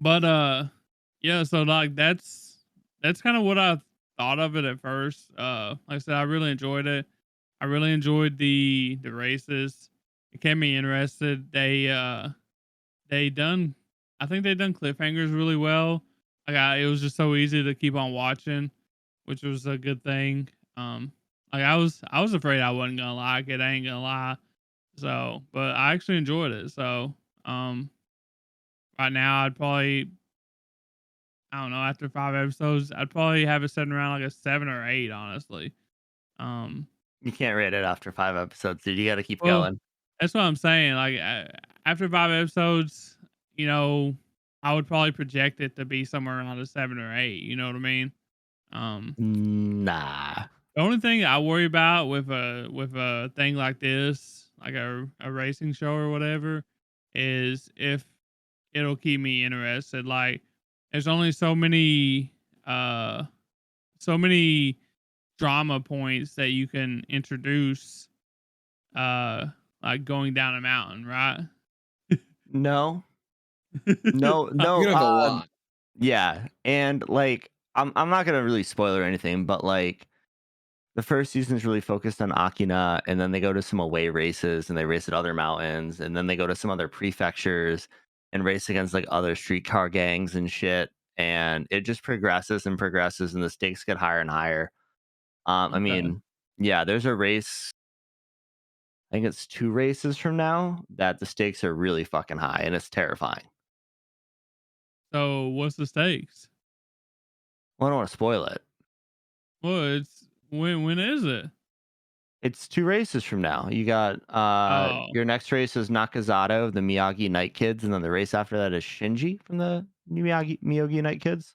but yeah. So like that's kind of what I thought of it at first. Like I said, I really enjoyed it. I really enjoyed the races. It kept me interested. They done, I think they done cliffhangers really well. Like it was just so easy to keep on watching, which was a good thing. Like I was afraid I wasn't gonna like it. I ain't gonna lie. So, but I actually enjoyed it. So, right now I'd probably, I don't know, after 5 episodes, I'd probably have it sitting around like a 7 or 8, honestly. Um, You can't rate it after 5 episodes, dude. You got to keep well, going. that's what I'm saying. Like after 5 episodes, you know, I would probably project it to be somewhere around a 7 or 8. You know what I mean? Nah. The only thing I worry about with a thing like this, like a racing show or whatever, is if it'll keep me interested. Like, there's only uh so many drama points that you can introduce, uh like going down a mountain, right? No, no, You no. can have a lot. Yeah, and like I'm not gonna really spoil or anything, but like the first season is really focused on Akina, and then they go to some away races and they race at other mountains, and then they go to some other prefectures and race against like other streetcar gangs and shit. And it just progresses and progresses, and the stakes get higher and higher. I Okay. mean, yeah, there's a race. I think it's 2 races from now that the stakes are really fucking high, and it's terrifying. So what's the stakes? Well, I don't want to spoil it. Well, it's when is it? It's 2 races from now. You got Oh, your next race is Nakazato of the Miyagi Night Kids, and then the race after that is Shinji from the Miyagi Night Kids.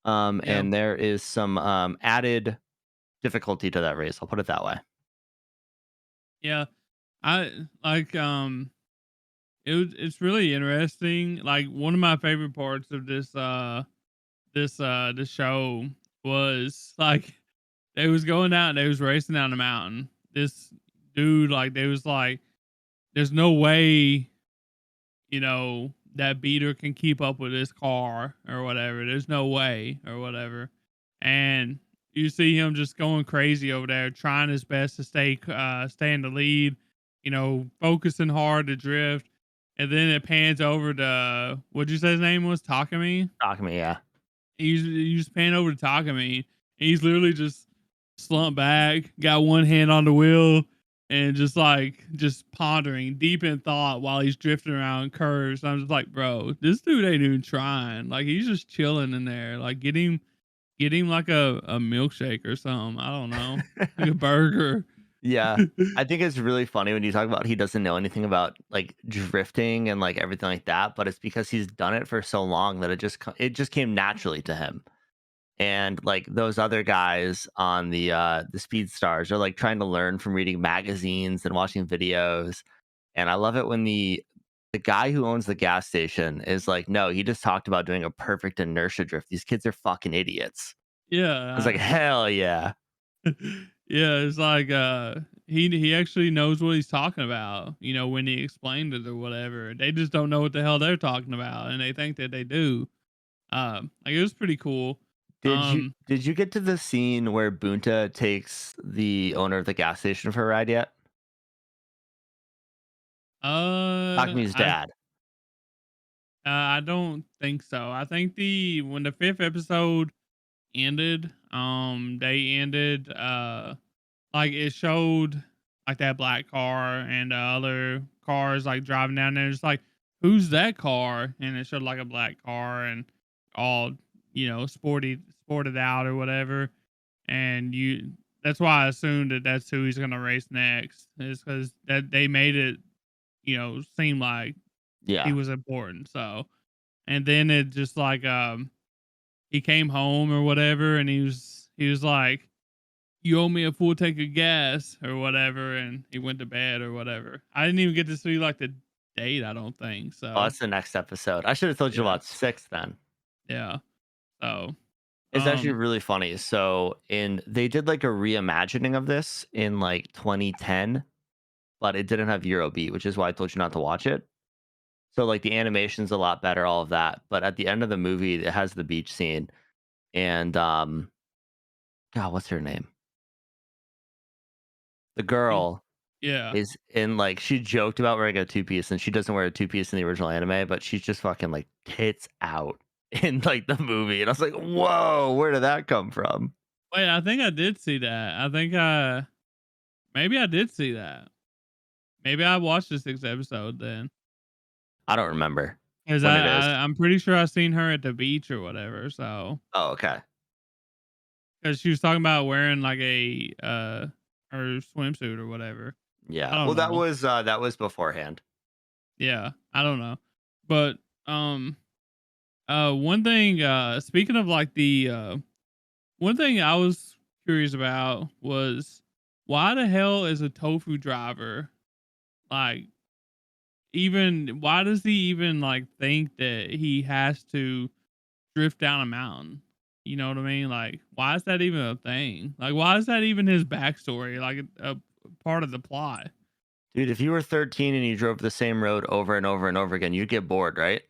yeah, And there is some added difficulty to that race. I'll put it that way. yeah. I like it's really interesting. Like, one of my favorite parts of this show was like they was going down, they was racing down the mountain. This dude, like, they was like, there's no way, that beater can keep up with this car or whatever. There's no way or whatever. And you see him just going crazy over there, trying his best to stay in the lead, focusing hard to drift. And then it pans over to, what'd you say his name was? Takami? Takumi, yeah. You just pan over to Takami. He's literally just slumped back, got one hand on the wheel, and just pondering, deep in thought while he's drifting around curves. I'm just like, bro, this dude ain't even trying. Like, he's just chilling in there. Like, get him like a milkshake or something. I don't know, like a burger. Yeah. I think it's really funny when you talk about he doesn't know anything about like drifting and like everything like that, but it's because he's done it for so long that it just came naturally to him. And like those other guys on the Speed Stars are like trying to learn from reading magazines and watching videos. And I love it when the guy who owns the gas station is like, no, he just talked about doing a perfect inertia drift. These kids are fucking idiots. I was like, Yeah, hell yeah. yeah. It's like he actually knows what he's talking about. When he explained it or whatever. They just don't know what the hell they're talking about, and they think that they do. Like, it was pretty cool. Um, Did you get to the scene where Bunta takes the owner of the gas station for a ride yet? Takami's I dad. I don't think so. I think when the fifth episode ended, they ended, like, it showed like that black car and other cars like driving down there. It's like, who's that car? And it showed like a black car and all, sported out or whatever. And that's why I assumed that that's who he's gonna race next. Is because that they made it, seem like he Yeah. was important. So, and then it just like he came home or whatever, and he was like, "You owe me a full tank of gas" or whatever, and he went to bed or whatever. I didn't even get to see like the date. I don't think Oh, so. that's the next episode. I should have told you Yeah, about 6 then. yeah. So, It's actually um, really funny. So they did like a reimagining of this in like 2010, but it didn't have Eurobeat, which is why I told you not to watch it. So like the animation's a lot better, all of that. But at the end of the movie, it has the beach scene. And God, what's her name? The girl yeah. is in like she joked about wearing a 2-piece, and she doesn't wear a 2-piece in the original anime, but she's just fucking like tits out in like the movie. And I was like, whoa, where did that come from? Wait, I think I did see that. I think maybe I did see that. Maybe I watched the sixth episode then. I don't remember Because when it is. I'm pretty sure I seen her at the beach or whatever. So, Oh, okay. because she was talking about wearing like a her swimsuit or whatever. I Yeah. don't Well, know. that was beforehand. Yeah, I don't know. But one thing, speaking of like the one thing I was curious about was why the hell is a tofu driver like even why does he even like think that he has to drift down a mountain? You know what I mean? Like, why is that even a thing? Like, why is that even his backstory? Like a part of the plot? Dude, if you were 13 and you drove the same road over and over and over again, you'd get bored, right?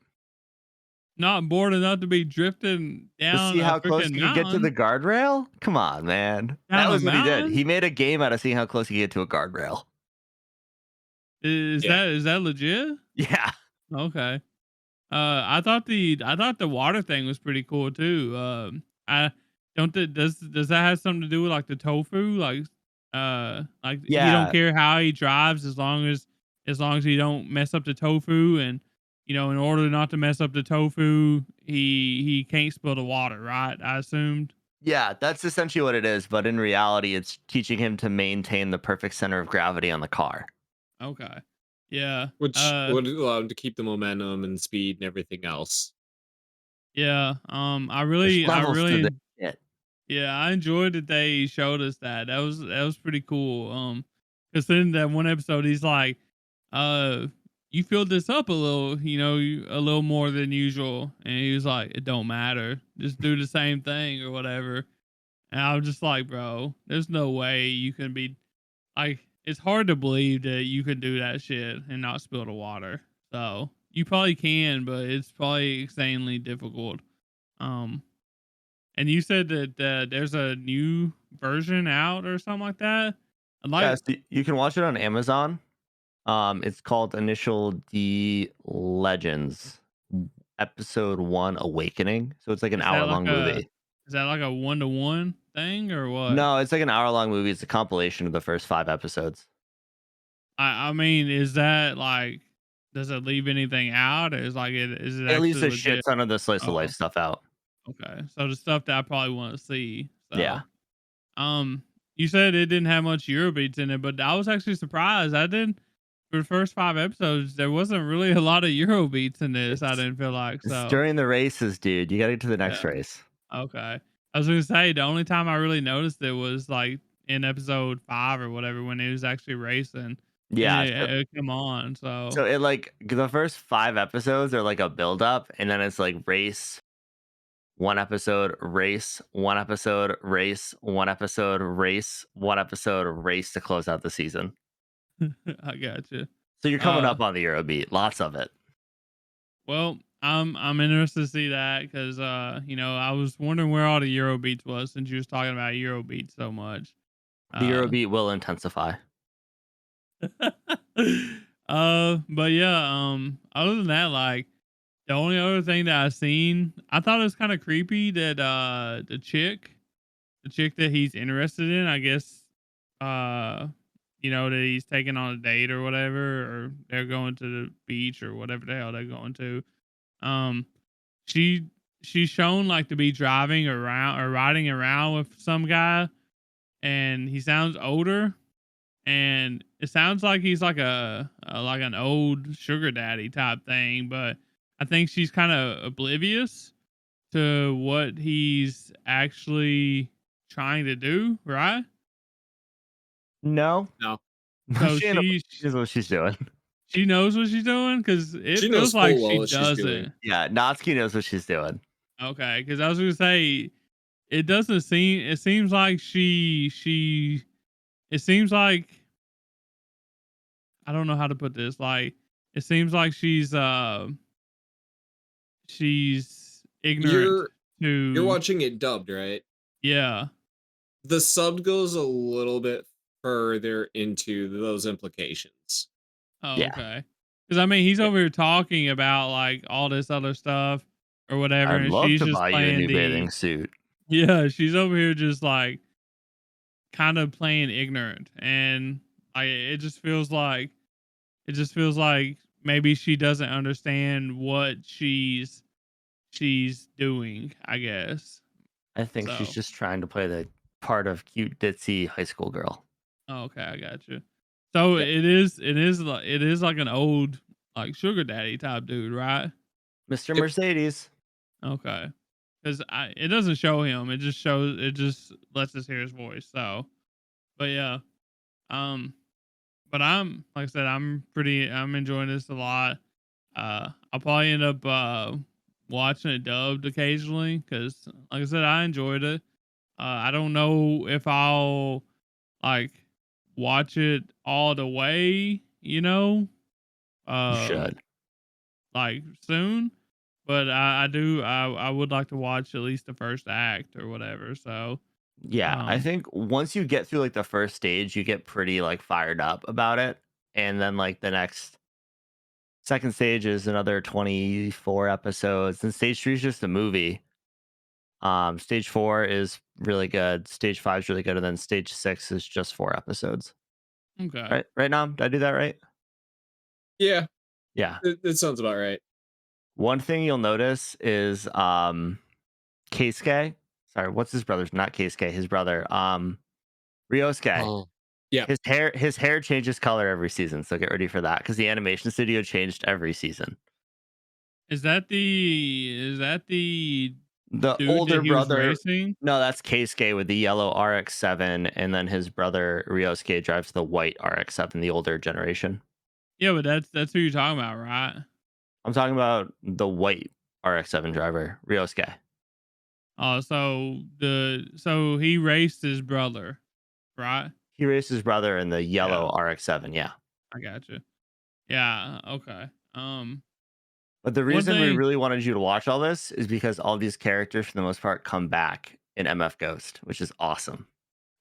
Not bored enough to be drifting To down see a how close freaking you could get to the mountain. guardrail? Come on, man. That Down a was what he did. mountain? He made a game out of seeing how close he could get to a guardrail. Is Yeah. that legit? Yeah. Okay. I thought the water thing was pretty cool too. I don't does that have something to do with like the tofu? Like he don't Yeah. care how he drives as long as he don't mess up the tofu, and in order not to mess up the tofu, he can't spill the water, right? I assumed. Yeah, that's essentially what it is. But in reality, it's teaching him to maintain the perfect center of gravity on the car. Okay. Yeah. Which would allow him to keep the momentum and speed and everything else. Yeah. I There's really, I levels to this really, shit. yeah, I enjoyed that they showed us that. That was pretty cool. Because then that one episode, he's like, uh, you filled this up a little, a little more than usual, and he was like, it don't matter, just do the same thing or whatever. And I was just like, bro, there's no way you can be like, it's hard to believe that you can do that shit and not spill the water. So you probably can, but it's probably insanely difficult. Um, and you said that there's a new version out or something like that. I'd Yeah, like, so you can watch it on Amazon. It's called Initial D Legends, Episode 1 Awakening. So it's like an is that hour like long a movie. is that like a 1-to-1 thing or what? No, it's like an hour long movie. It's a compilation of the first 5 episodes. I mean, is that like, does it leave anything out? Or is it It leaves actually a shit legit? ton of the slice of life Oh, stuff out. okay. So the stuff that I probably want to see. Yeah. So, you said it didn't have much Eurobeats in it, but I was actually surprised. I did for the first 5 episodes. There wasn't really a lot of Eurobeats in this. I It's didn't feel like it's so. during the races, dude. You got to get to the next Yeah. race. Okay. I was gonna say the only time I really noticed it was like in episode 5 or whatever when it was actually racing and Yeah. it come on. So So it like the first 5 episodes are like a build up, and then it's like race, one episode, race, one episode, race, one episode, race, one episode, race to close out the season. I got you. So you're coming up on the Eurobeat, lots of it. Well, I'm interested to see that because I was wondering where all the Eurobeats was since you was talking about Eurobeats so much. The Uh, Eurobeat will intensify. but yeah, other than that, like the only other thing that I seen, I thought it was kind of creepy that the chick that he's interested in, I guess, that he's taking on a date or whatever, or they're going to the beach or whatever the hell they're going to. Um, she she's shown like to be driving around or riding around with some guy, and he sounds older, and it sounds like he's like like an old sugar daddy type thing, but I think she's kind of oblivious to what he's actually trying to do, right? No. No. So She knows what she's doing. she knows what she's doing because it She knows feels like full well she what she's doing. doesn't. Yeah, Natsuki knows what she's doing. Okay, because I was gonna say it doesn't seem. It seems like she. It seems like I don't know how to put this. Like it seems like she's ignorant You're to. watching it dubbed, right? Yeah. The sub goes a little bit further into those implications. Oh, Yeah. okay. Because I mean, he's over here talking about like all this other stuff or whatever, I'd and love she's to just buy you a playing new the. bathing suit. Yeah, she's over here just like kind of playing ignorant, and it just feels like maybe she doesn't understand what she's doing, I guess. I think she's So, just trying to play the part of cute ditzy high school girl. okay, I got you. So Yep. it is like an old like sugar daddy type dude, right? Mr. Yep. Mercedes. Okay. because it doesn't show him. It just lets us hear his voice. So, but yeah, um, but I'm like I said, I'm enjoying this a lot. I'll probably end up watching it dubbed occasionally because, like I said, I enjoyed it. I don't know if I'll like watch it all the way, You uh, should. like soon. But I do. I would like to watch at least the first act or whatever. So, Yeah, I um, think once you get through like the first stage, you get pretty like fired up about it, and then like the next second stage is another 24 episodes, and stage 3 is just a movie. Stage 4 is really good. Stage 5 is really good, and then stage 6 is just 4 episodes. okay. Right now, did I do that right? Yeah, Yeah. it sounds about right. One thing you'll notice is Keisuke. Sorry, what's his brother's? Not Keisuke, his brother. Ryosuke. Oh, yeah. His hair changes color every season, so get ready for that because the animation studio changed every season. Is that the The dude that older he was brother, racing? no, that's Keisuke with the yellow RX-7, and then his brother Ryosuke drives the white RX-7, the older generation. Yeah, but that's who you're talking about, right? I'm talking about the white RX-7 driver, Ryosuke. Oh, so he raced his brother, right? He raced his brother in the Yeah, yellow RX-7, yeah. I got you. Yeah, okay. But the One reason we thing. really wanted you to watch all this is because all these characters, for the most part, come back in MF Ghost, which is awesome.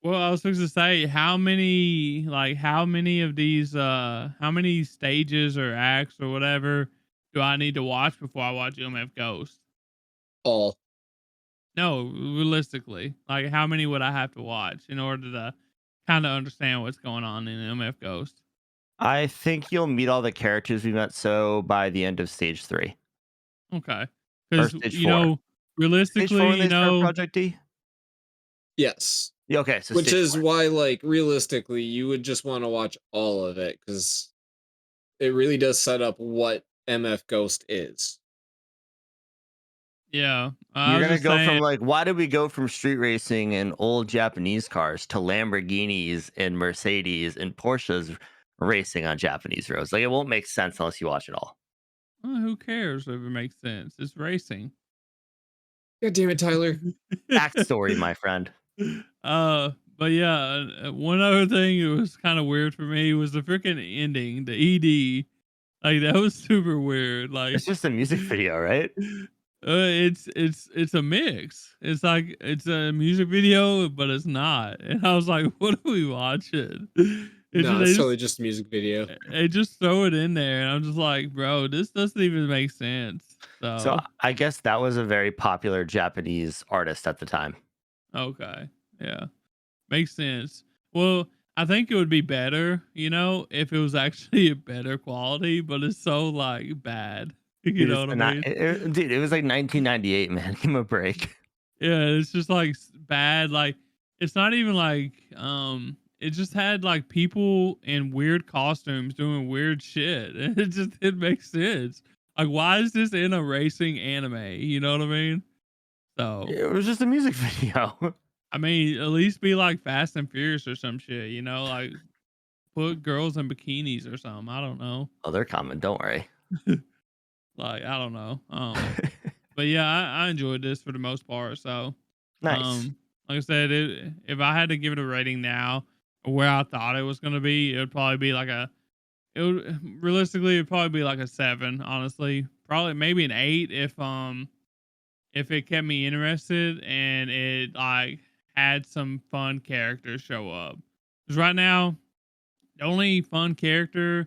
Well, I was supposed to say how many of these how many stages or acts or whatever do I need to watch before I watch MF Ghost? All. No, realistically, like how many would I have to watch in order to kind of understand what's going on in MF Ghost? I think you'll meet all the characters we met so by the end of stage 3 Okay, or because stage 4. Stage 4 realistically, when they start Project D? Yes. Yeah, okay, so Which stage is 4. why, like, realistically, you would just want to watch all of it because it really does set up what MF Ghost is. yeah, I You're was gonna just go saying. from like, why did we go from street racing and old Japanese cars to Lamborghinis and Mercedes and Porsches racing on Japanese roads? Like, it won't make sense unless you watch it all. Who cares if it makes sense? It's racing. God damn it, Tyler. Backstory, my friend. But yeah, one other thing that was kind of weird for me was the freaking ending, the ED. Like that was super weird. It's just a music video, right? It's a mix. It's like it's a music video, but it's not. And I was like, what are we watching? It just No, it's totally just a music video. they just throw it in there, and I'm just like, bro, this doesn't even make sense. So So I guess that was a very popular Japanese artist at the time. okay, yeah. Makes sense. Well, I think it would be better, if it was actually a better quality, but it's so like bad. You Dude, know what I mean? dude, it was like 1998, man. Give him a break. Yeah, it's just like bad. Like it's not even like it just had like people in weird costumes doing weird shit. And it makes sense. Like why is this in a racing anime? You know what I mean? So It was just a music video. I mean, at least be like Fast and Furious or some shit, like put girls in bikinis or something. I don't know. Oh, they're coming. Don't worry. Like I don't know. But yeah, I enjoyed this for the most part. So Nice. like I said, if I had to give it a rating now, where I thought it was gonna be, it would probably be like realistically it'd probably be like a 7. Honestly, probably maybe an 8 if it kept me interested and it like had some fun characters show up. Because right now, the only fun character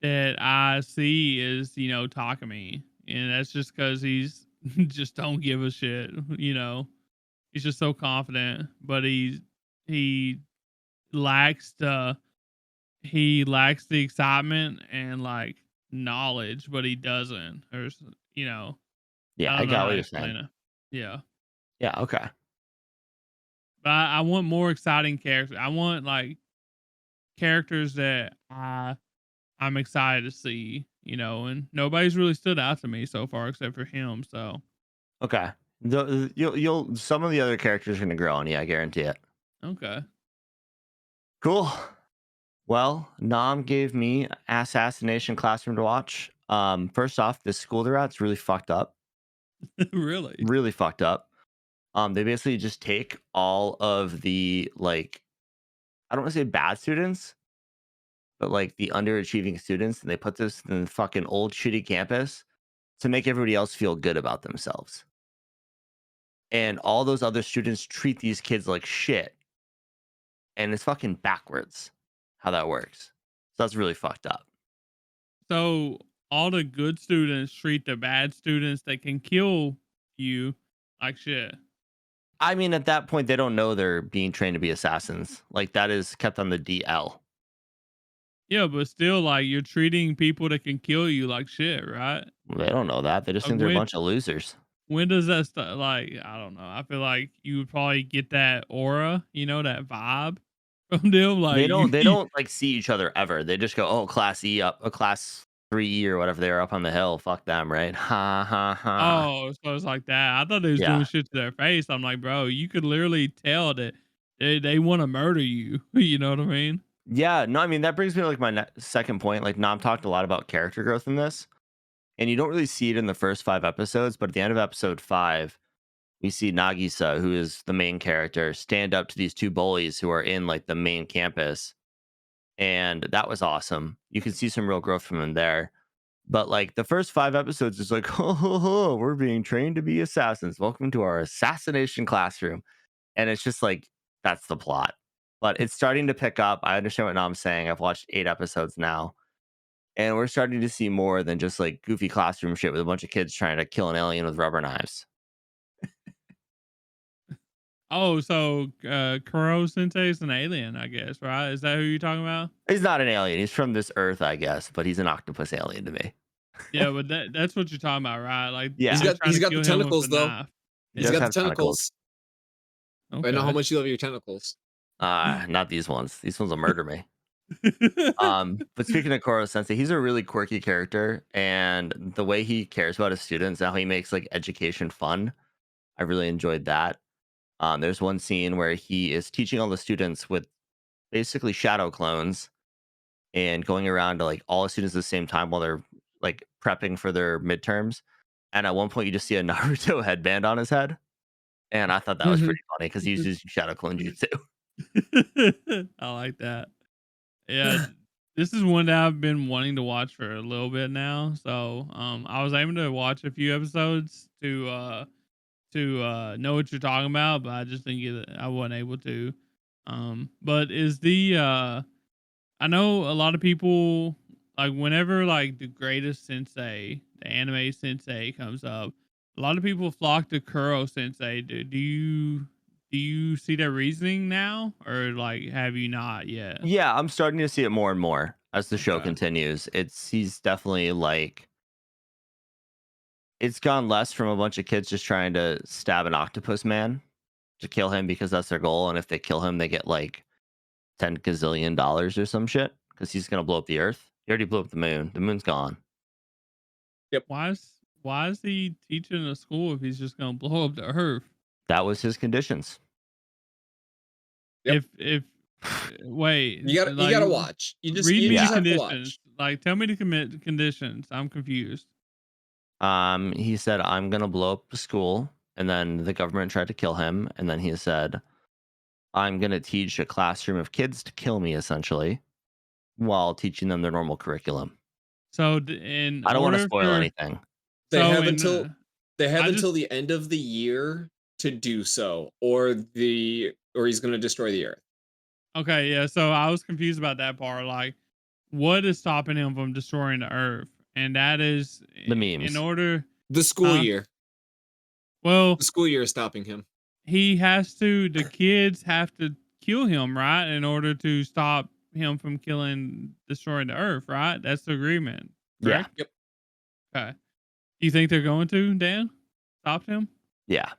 that I see is, Takumi. And that's just because he's just don't give a shit. He's just so confident, but he lacks the excitement and like knowledge, but he doesn't. Yeah, I I don't know got how what to you're explain saying. it. Yeah. Yeah, okay. But I want more exciting characters. I want like characters that I'm excited to see, and nobody's really stood out to me so far except for him. So Okay. You'll some of the other characters are gonna grow on you. I guarantee it. Okay. Cool. Well, Nam gave me Assassination Classroom to watch. First off, this school they're at's really fucked up. Really? Really fucked up. They basically just take all of the like, I don't want to say bad students, but like the underachieving students, and they put this in the fucking old shitty campus to make everybody else feel good about themselves. And all those other students treat these kids like shit. And it's fucking backwards how that works. So that's really fucked up. So all the good students treat the bad students that can kill you like shit. I mean, at that point, they don't know they're being trained to be assassins. Like, that is kept on the DL. Yeah, but still, like, you're treating people that can kill you like shit, right? They don't know that. They just think they're a bunch of losers. When does that start? Like, I don't know. I feel like you would probably get that aura, that vibe from them. Like, They don't like see each other ever. They just go, oh, class E up, a class 3E or whatever they are up on the hill. Fuck them, right? Ha ha ha. Oh, so it's like that. I thought they was doing shit to their face. I'm like, bro, you could literally tell that they want to murder you. You know what I mean? Yeah, no, I mean, that brings me to like my second point. Like, Nam talked a lot about character growth in this, and you don't really see it in the first 5 episodes, but at the end of episode 5, we see Nagisa, who is the main character, stand up to these 2 bullies who are in like the main campus. And that was awesome. You can see some real growth from him there. But like the first 5 episodes is like, oh, we're being trained to be assassins. Welcome to our assassination classroom. And it's just like, that's the plot. But it's starting to pick up. I understand what Nam's saying. I've watched 8 episodes now. And we're starting to see more than just like goofy classroom shit with a bunch of kids trying to kill an alien with rubber knives. Oh, so Kuro Sensei is an alien, I guess, right? Is that who you're talking about? He's not an alien. He's from this Earth, I guess, but he's an octopus alien to me. Yeah, but that's what you're talking about, right? Like, yeah, he's got the tentacles though. He's got the tentacles. Okay. I know how much you love your tentacles. Not these ones. These ones will murder me. But speaking of Koro Sensei, he's a really quirky character, and the way he cares about his students and how he makes like education fun, I really enjoyed that. There's one scene where he is teaching all the students with basically shadow clones and going around to like all the students at the same time while they're like prepping for their midterms. And at one point, you just see a Naruto headband on his head, and I thought that was pretty funny because he's using shadow clone jutsu. I like that. Yeah, this is one that I've been wanting to watch for a little bit now. So I was aiming to watch a few episodes to know what you're talking about, but I just didn't get it. I wasn't able to. But is the I know a lot of people, like, whenever like the greatest sensei, the anime sensei comes up, a lot of people flock to Kuro Sensei. Do you see that reasoning now, or like have you not yet? Yeah, I'm starting to see it more and more as the show continues. He's definitely like, it's gone less from a bunch of kids just trying to stab an octopus man to kill him because that's their goal, and if they kill him, they get like $10 gazillion or some shit because he's gonna blow up the Earth. He already blew up the moon. The moon's gone. Yep. Why is he teaching a school if he's just gonna blow up the Earth? That was his conditions. Yep. If wait, you gotta watch. You just read me the have conditions. Like, tell me the conditions. I'm confused. He said, I'm gonna blow up the school, and then the government tried to kill him, and then he said, I'm gonna teach a classroom of kids to kill me, essentially, while teaching them their normal curriculum. So, I don't want to spoil anything. They have until the end of the year to do so, or he's gonna destroy the Earth. Okay, yeah. So I was confused about that part. Like, what is stopping him from destroying the Earth? And that is the memes. The school year. Well, the school year is stopping him. He has to. The kids have to kill him, right, in order to stop him from destroying the Earth, right? That's the agreement. Correct? Yeah. Yep. Okay. Do you think they're going to, Dan? Stop him? Yeah.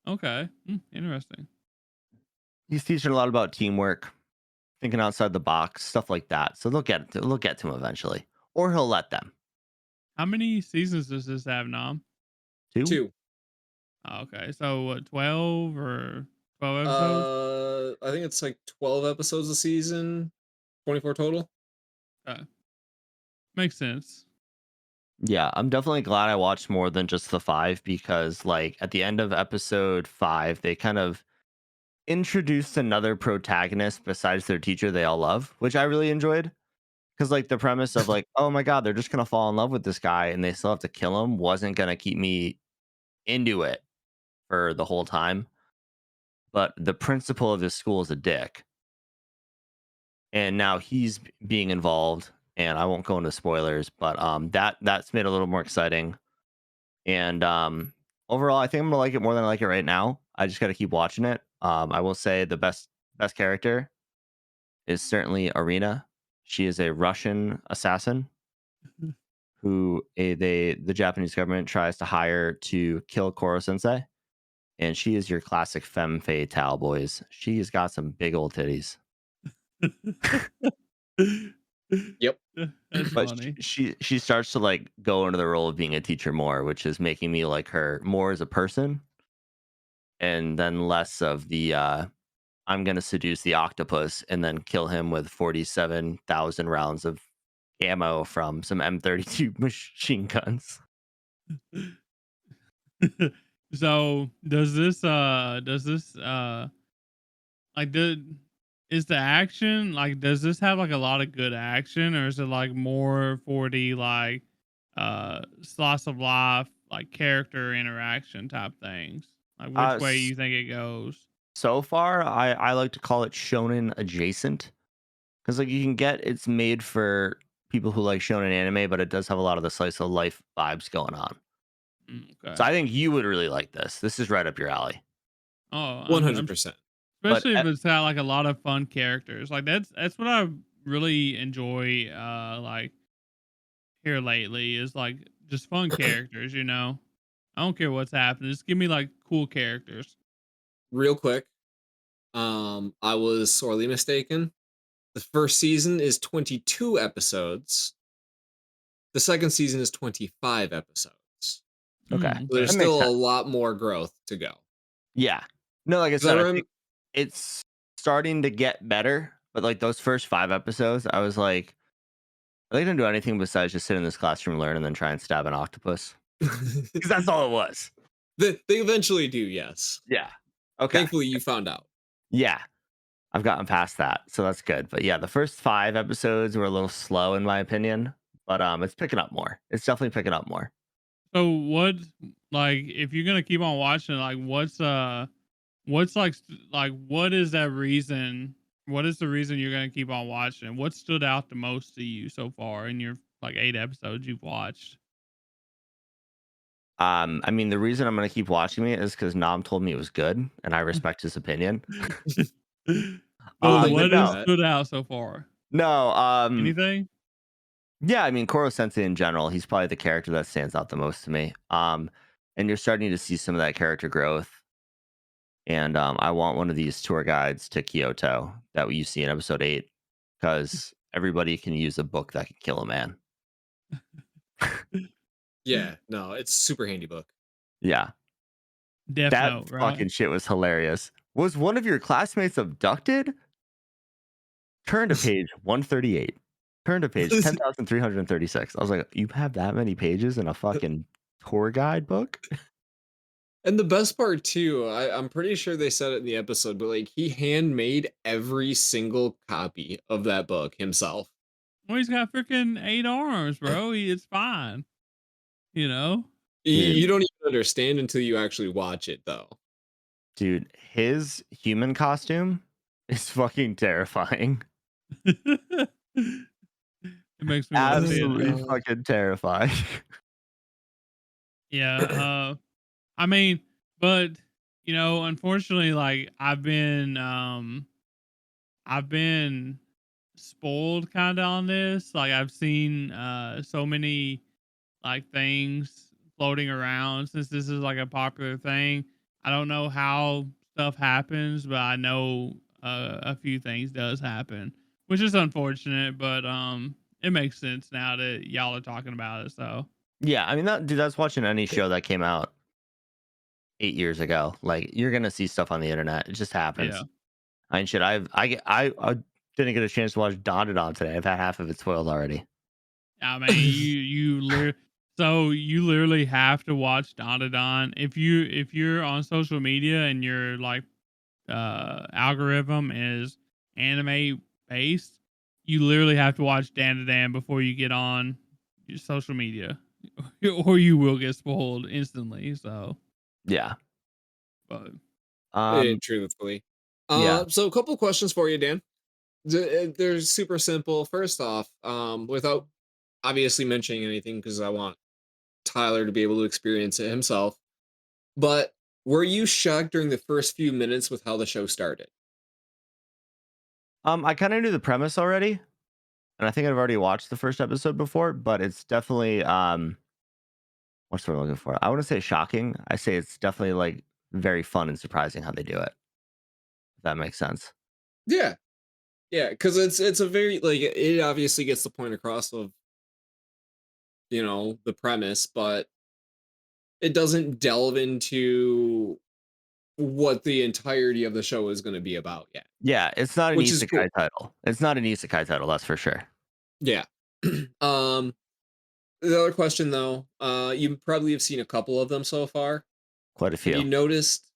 Okay. Interesting. He's teaching a lot about teamwork, thinking outside the box, stuff like that. So they'll get to him eventually, or he'll let them. How many seasons does this have, Nam? 2. Okay, so what, 12 or 12 episodes? I think it's like 12 episodes a season, 24 total. Okay. Makes sense. Yeah, I'm definitely glad I watched more than just the 5 because like at the end of episode 5, they kind of introduced another protagonist besides their teacher they all love, which I really enjoyed. Because like the premise of like, oh my god, they're just gonna fall in love with this guy and they still have to kill him wasn't gonna keep me into it for the whole time. But the principal of this school is a dick, and now he's being involved. And I won't go into spoilers, but that's made it a little more exciting. And overall, I think I'm gonna like it more than I like it right now. I just got to keep watching it. I will say the best character is certainly Arena. She is a Russian assassin who the Japanese government tries to hire to kill Koro Sensei, and she is your classic femme fatale, boys. She's got some big old titties, Yep. That's but funny. she starts to like go into the role of being a teacher more, which is making me like her more as a person, and then less of the I'm gonna seduce the octopus and then kill him with 47,000 rounds of ammo from some M32 machine guns. So does this like is the action like does this have like a lot of good action, or is it like more for the like slice of life like character interaction type things? Like which way S- you think it goes? so far, I like to call it shonen adjacent because like you can get it's made for people who like shonen anime, but it does have a lot of the slice of life vibes going on. So Okay. I think you would really like this. This is right up your alley. Oh, I'm 100%. But especially if it's got like a lot of fun characters. Like that's what I really enjoy like here lately is like just fun characters, you know. I don't care what's happening. Just give me like cool characters. Real quick, I was sorely mistaken. The first season is 22 episodes. The second season is 25 episodes. okay, So there's that Okay. makes still sense. a lot more growth to go. Yeah. No, like I 'Cause I said, I rem- think it's starting to get better. But like those first 5 episodes, I was like, are they gonna do anything besides just sit in this classroom, learn, and then try and stab an octopus? Because that's all it was. they eventually do, yes. Yeah. Okay. Thankfully, you found out. Yeah. I've gotten past that, so that's good. But yeah, the first 5 episodes were a little slow in my opinion, but it's picking up more. It's definitely picking up more. So what like if you're gonna keep on watching, like what's like what is that reason? What is the reason you're gonna keep on watching? What stood out the most to you so far in your like 8 episodes you've watched? I mean, the reason I'm gonna keep watching it is because Nam told me it was good, and I respect his opinion. So Thank But what you for has no, that. stood out so far? no. Anything? Yeah, I mean, Koro Sensei in general, he's probably the character that stands out the most to me. And you're starting to see some of that character growth. And I want one of these tour guides to Kyoto that you see in episode 8 because everybody can use a book that can kill a man. Yeah, no, it's super handy book. Yeah, Death that Note, right? fucking shit was hilarious. Was one of your classmates abducted? Turn to page 138. Turn to page 10,336. I was like, you have that many pages in a fucking tour guide book? And the best part too, I'm pretty sure they said it in the episode, but like he handmade every single copy of that book himself. Well, he's got freaking 8 arms, bro. It's fine. You know? Dude, You don't even understand until you actually watch it, though. dude, his human costume is fucking terrifying. It makes me want to see it Absolutely now. fucking terrifying. Yeah. I mean, but you know, unfortunately, like I've been spoiled kind of on this. Like I've seen so many like things floating around since this is like a popular thing. I don't know how stuff happens, but I know a few things does happen, which is unfortunate, but it makes sense now that y'all are talking about it. So Yeah, I mean that dude, that's watching any show that came out. 8 years ago. Like you're gonna see stuff on the internet. It just Yeah. happens. I mean, shit. I didn't get a chance to watch Don today. I've had half of it spoiled already. I mean, you literally have to watch Don. If you're on social media and your like algorithm is anime based, you literally have to watch Dan before you get on your social media, or you will get spoiled instantly. So, Yeah. but Truthfully. Yeah. So a couple questions for you, Dan. They're super simple. First off, without obviously mentioning anything, because I want Tyler to be able to experience it himself. But were you shocked during the first few minutes with how the show started? I kind of knew the premise already, and I think I've already watched the first episode before, but it's definitely what's the word I'm looking for? I wouldn't say shocking. I say it's definitely like very fun and surprising how they do it. If that makes sense. Yeah, yeah, because it's a very like it obviously gets the point across of the premise, but it doesn't delve into what the entirety of the show is going to be about yet, Yeah, it's not an which is isekai cool. title. It's not an isekai title, that's for sure. Yeah. um, the other question though, you probably have seen a couple of them so far. Quite a Have you few. noticed?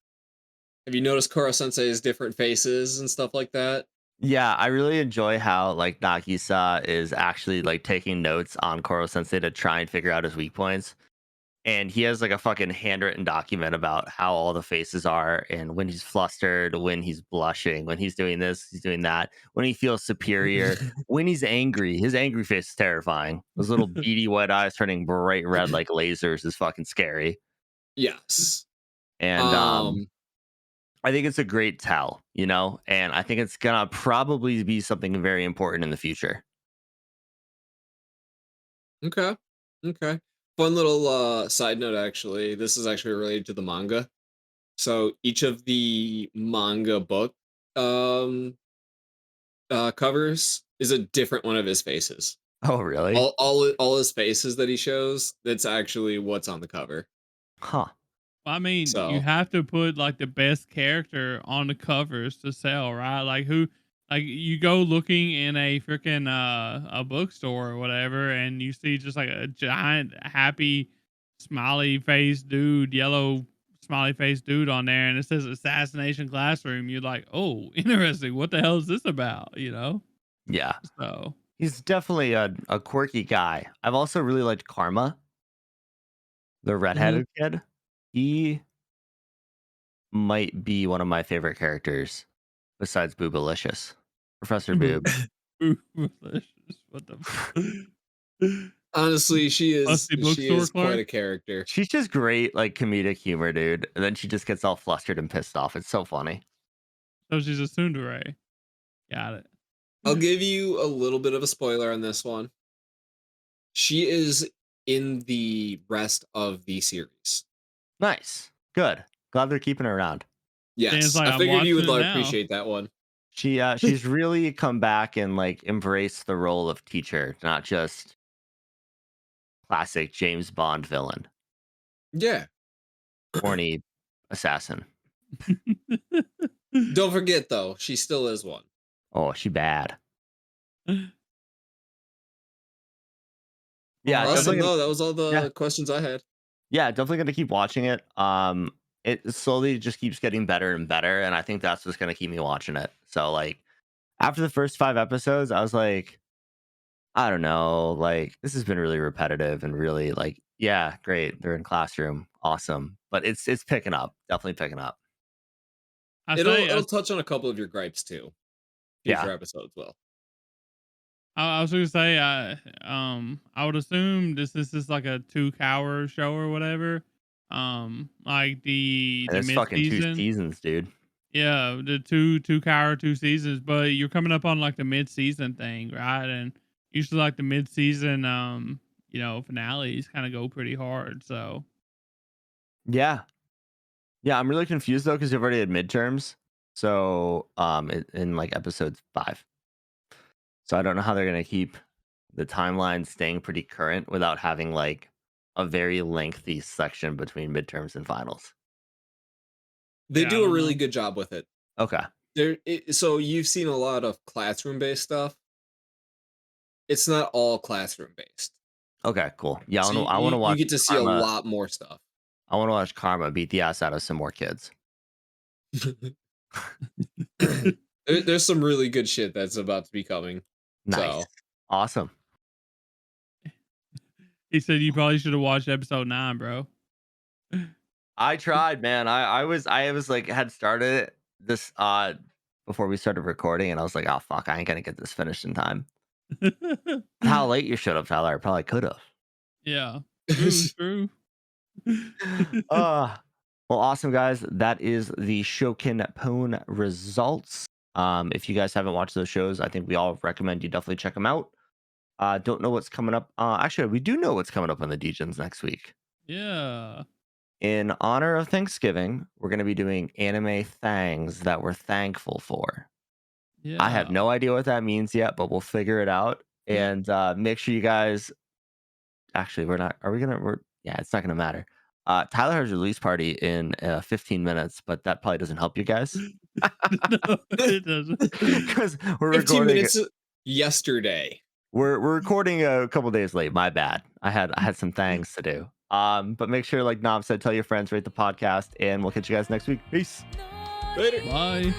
Have you noticed Koro Sensei's different faces and stuff like that? Yeah, I really enjoy how like Nagisa is actually like taking notes on Koro Sensei to try and figure out his weak points. And he has like a fucking handwritten document about how all the faces are and when he's flustered, when he's blushing, when he's doing this, he's doing that, when he feels superior, when he's angry. His angry face is terrifying. Those little beady white eyes turning bright red like lasers is fucking scary. Yes. And Um. I think it's a great tell, you know, and I think it's gonna probably be something very important in the future. Okay. Okay. Fun little side note. Actually, this is actually related to the manga. So each of the manga book um covers is a different one of his faces. Oh, really? All his faces that he shows. That's actually what's on the cover. Huh. I mean, you So have to put like the best character on the covers to sell, right? Like who, like you go looking in a freaking a bookstore or whatever, and you see just like a giant happy smiley face dude, yellow smiley face dude on there, and it says Assassination Classroom. You're like, oh, interesting. What the hell is this about? You know? Yeah. So He's definitely a quirky guy. I've also really liked Karma, the mhm. redheaded kid. He might be one of my favorite characters besides Boobalicious. Professor Boob. what the Honestly, busty she bookstore is quite clerk? a character. She's just great, like comedic humor, dude. And then she just gets all flustered and pissed off. It's so funny. So she's a tsundere. Got it. I'll give you a little bit of a spoiler on this one. She is in the rest of the series. Nice. Good. Glad they're keeping her around. Dan's Yes, like, I I'm figured you watching would it now. appreciate that one. She's really come back and like embraced the role of teacher, not just classic James Bond villain, Yeah. horny assassin. Don't forget though, she still is one. Oh, she bad. Yeah, Awesome. definitely gonna, No, that was all yeah, the questions I had. yeah, definitely gonna keep watching it. It slowly just keeps getting better and better, and I think that's what's gonna keep me watching it. So like after the first 5 episodes, I was like, I don't know, like this has been really repetitive and really like, yeah, great. They're in classroom, awesome. But it's picking up, definitely picking up. I say, It'll touch on a couple of your gripes too. Yeah. Future episodes will. I was gonna say, I would assume this is like a 2 hour show or whatever. Like And the it's mid fucking two season, seasons, dude. yeah, the 2 hour 2 seasons. But you're coming up on like the mid season thing, right? And usually like the mid season, finales kind of go pretty hard. So Yeah. Yeah, I'm really confused though, because they've already had midterms. So in like episode 5. So I don't know how they're gonna keep the timeline staying pretty current without having like a very lengthy section between midterms and finals. They Yeah, I do a don't really know. good job with it. Okay. So you've seen a lot of classroom based stuff. It's not all classroom based. Okay, cool. Yeah, So I want to you watch get to see a Karma. lot more stuff. I want to watch Karma beat the ass out of some more kids. There's some really good shit that's about to be coming. Nice. So Awesome. He said you probably should have watched episode 9, bro. I tried, man. I was like had started it this before we started recording, and I was like, oh fuck, I ain't gonna get this finished in time. How late you showed up, Tyler? I probably could have. Yeah. True. Well, awesome, guys. That is the Show Ken Pon results. If you guys haven't watched those shows, I think we all recommend you definitely check them out. Don't know what's coming up. Actually, we do know what's coming up on the Degens next week. Yeah. In honor of Thanksgiving, we're going to be doing anime things that we're thankful for. Yeah. I have no idea what that means yet, but we'll figure it out. And make sure you guys. Actually, we're not. Are we gonna? Yeah, it's not gonna matter. Tyler has a release party in 15 minutes, but that probably doesn't help you guys. No, it doesn't. Because we're 15 recording minutes yesterday. We're recording a couple days late. My bad. I had some things to do. But make sure, like Nom said, tell your friends, rate the podcast, and we'll catch you guys next week. Peace. Later. Bye.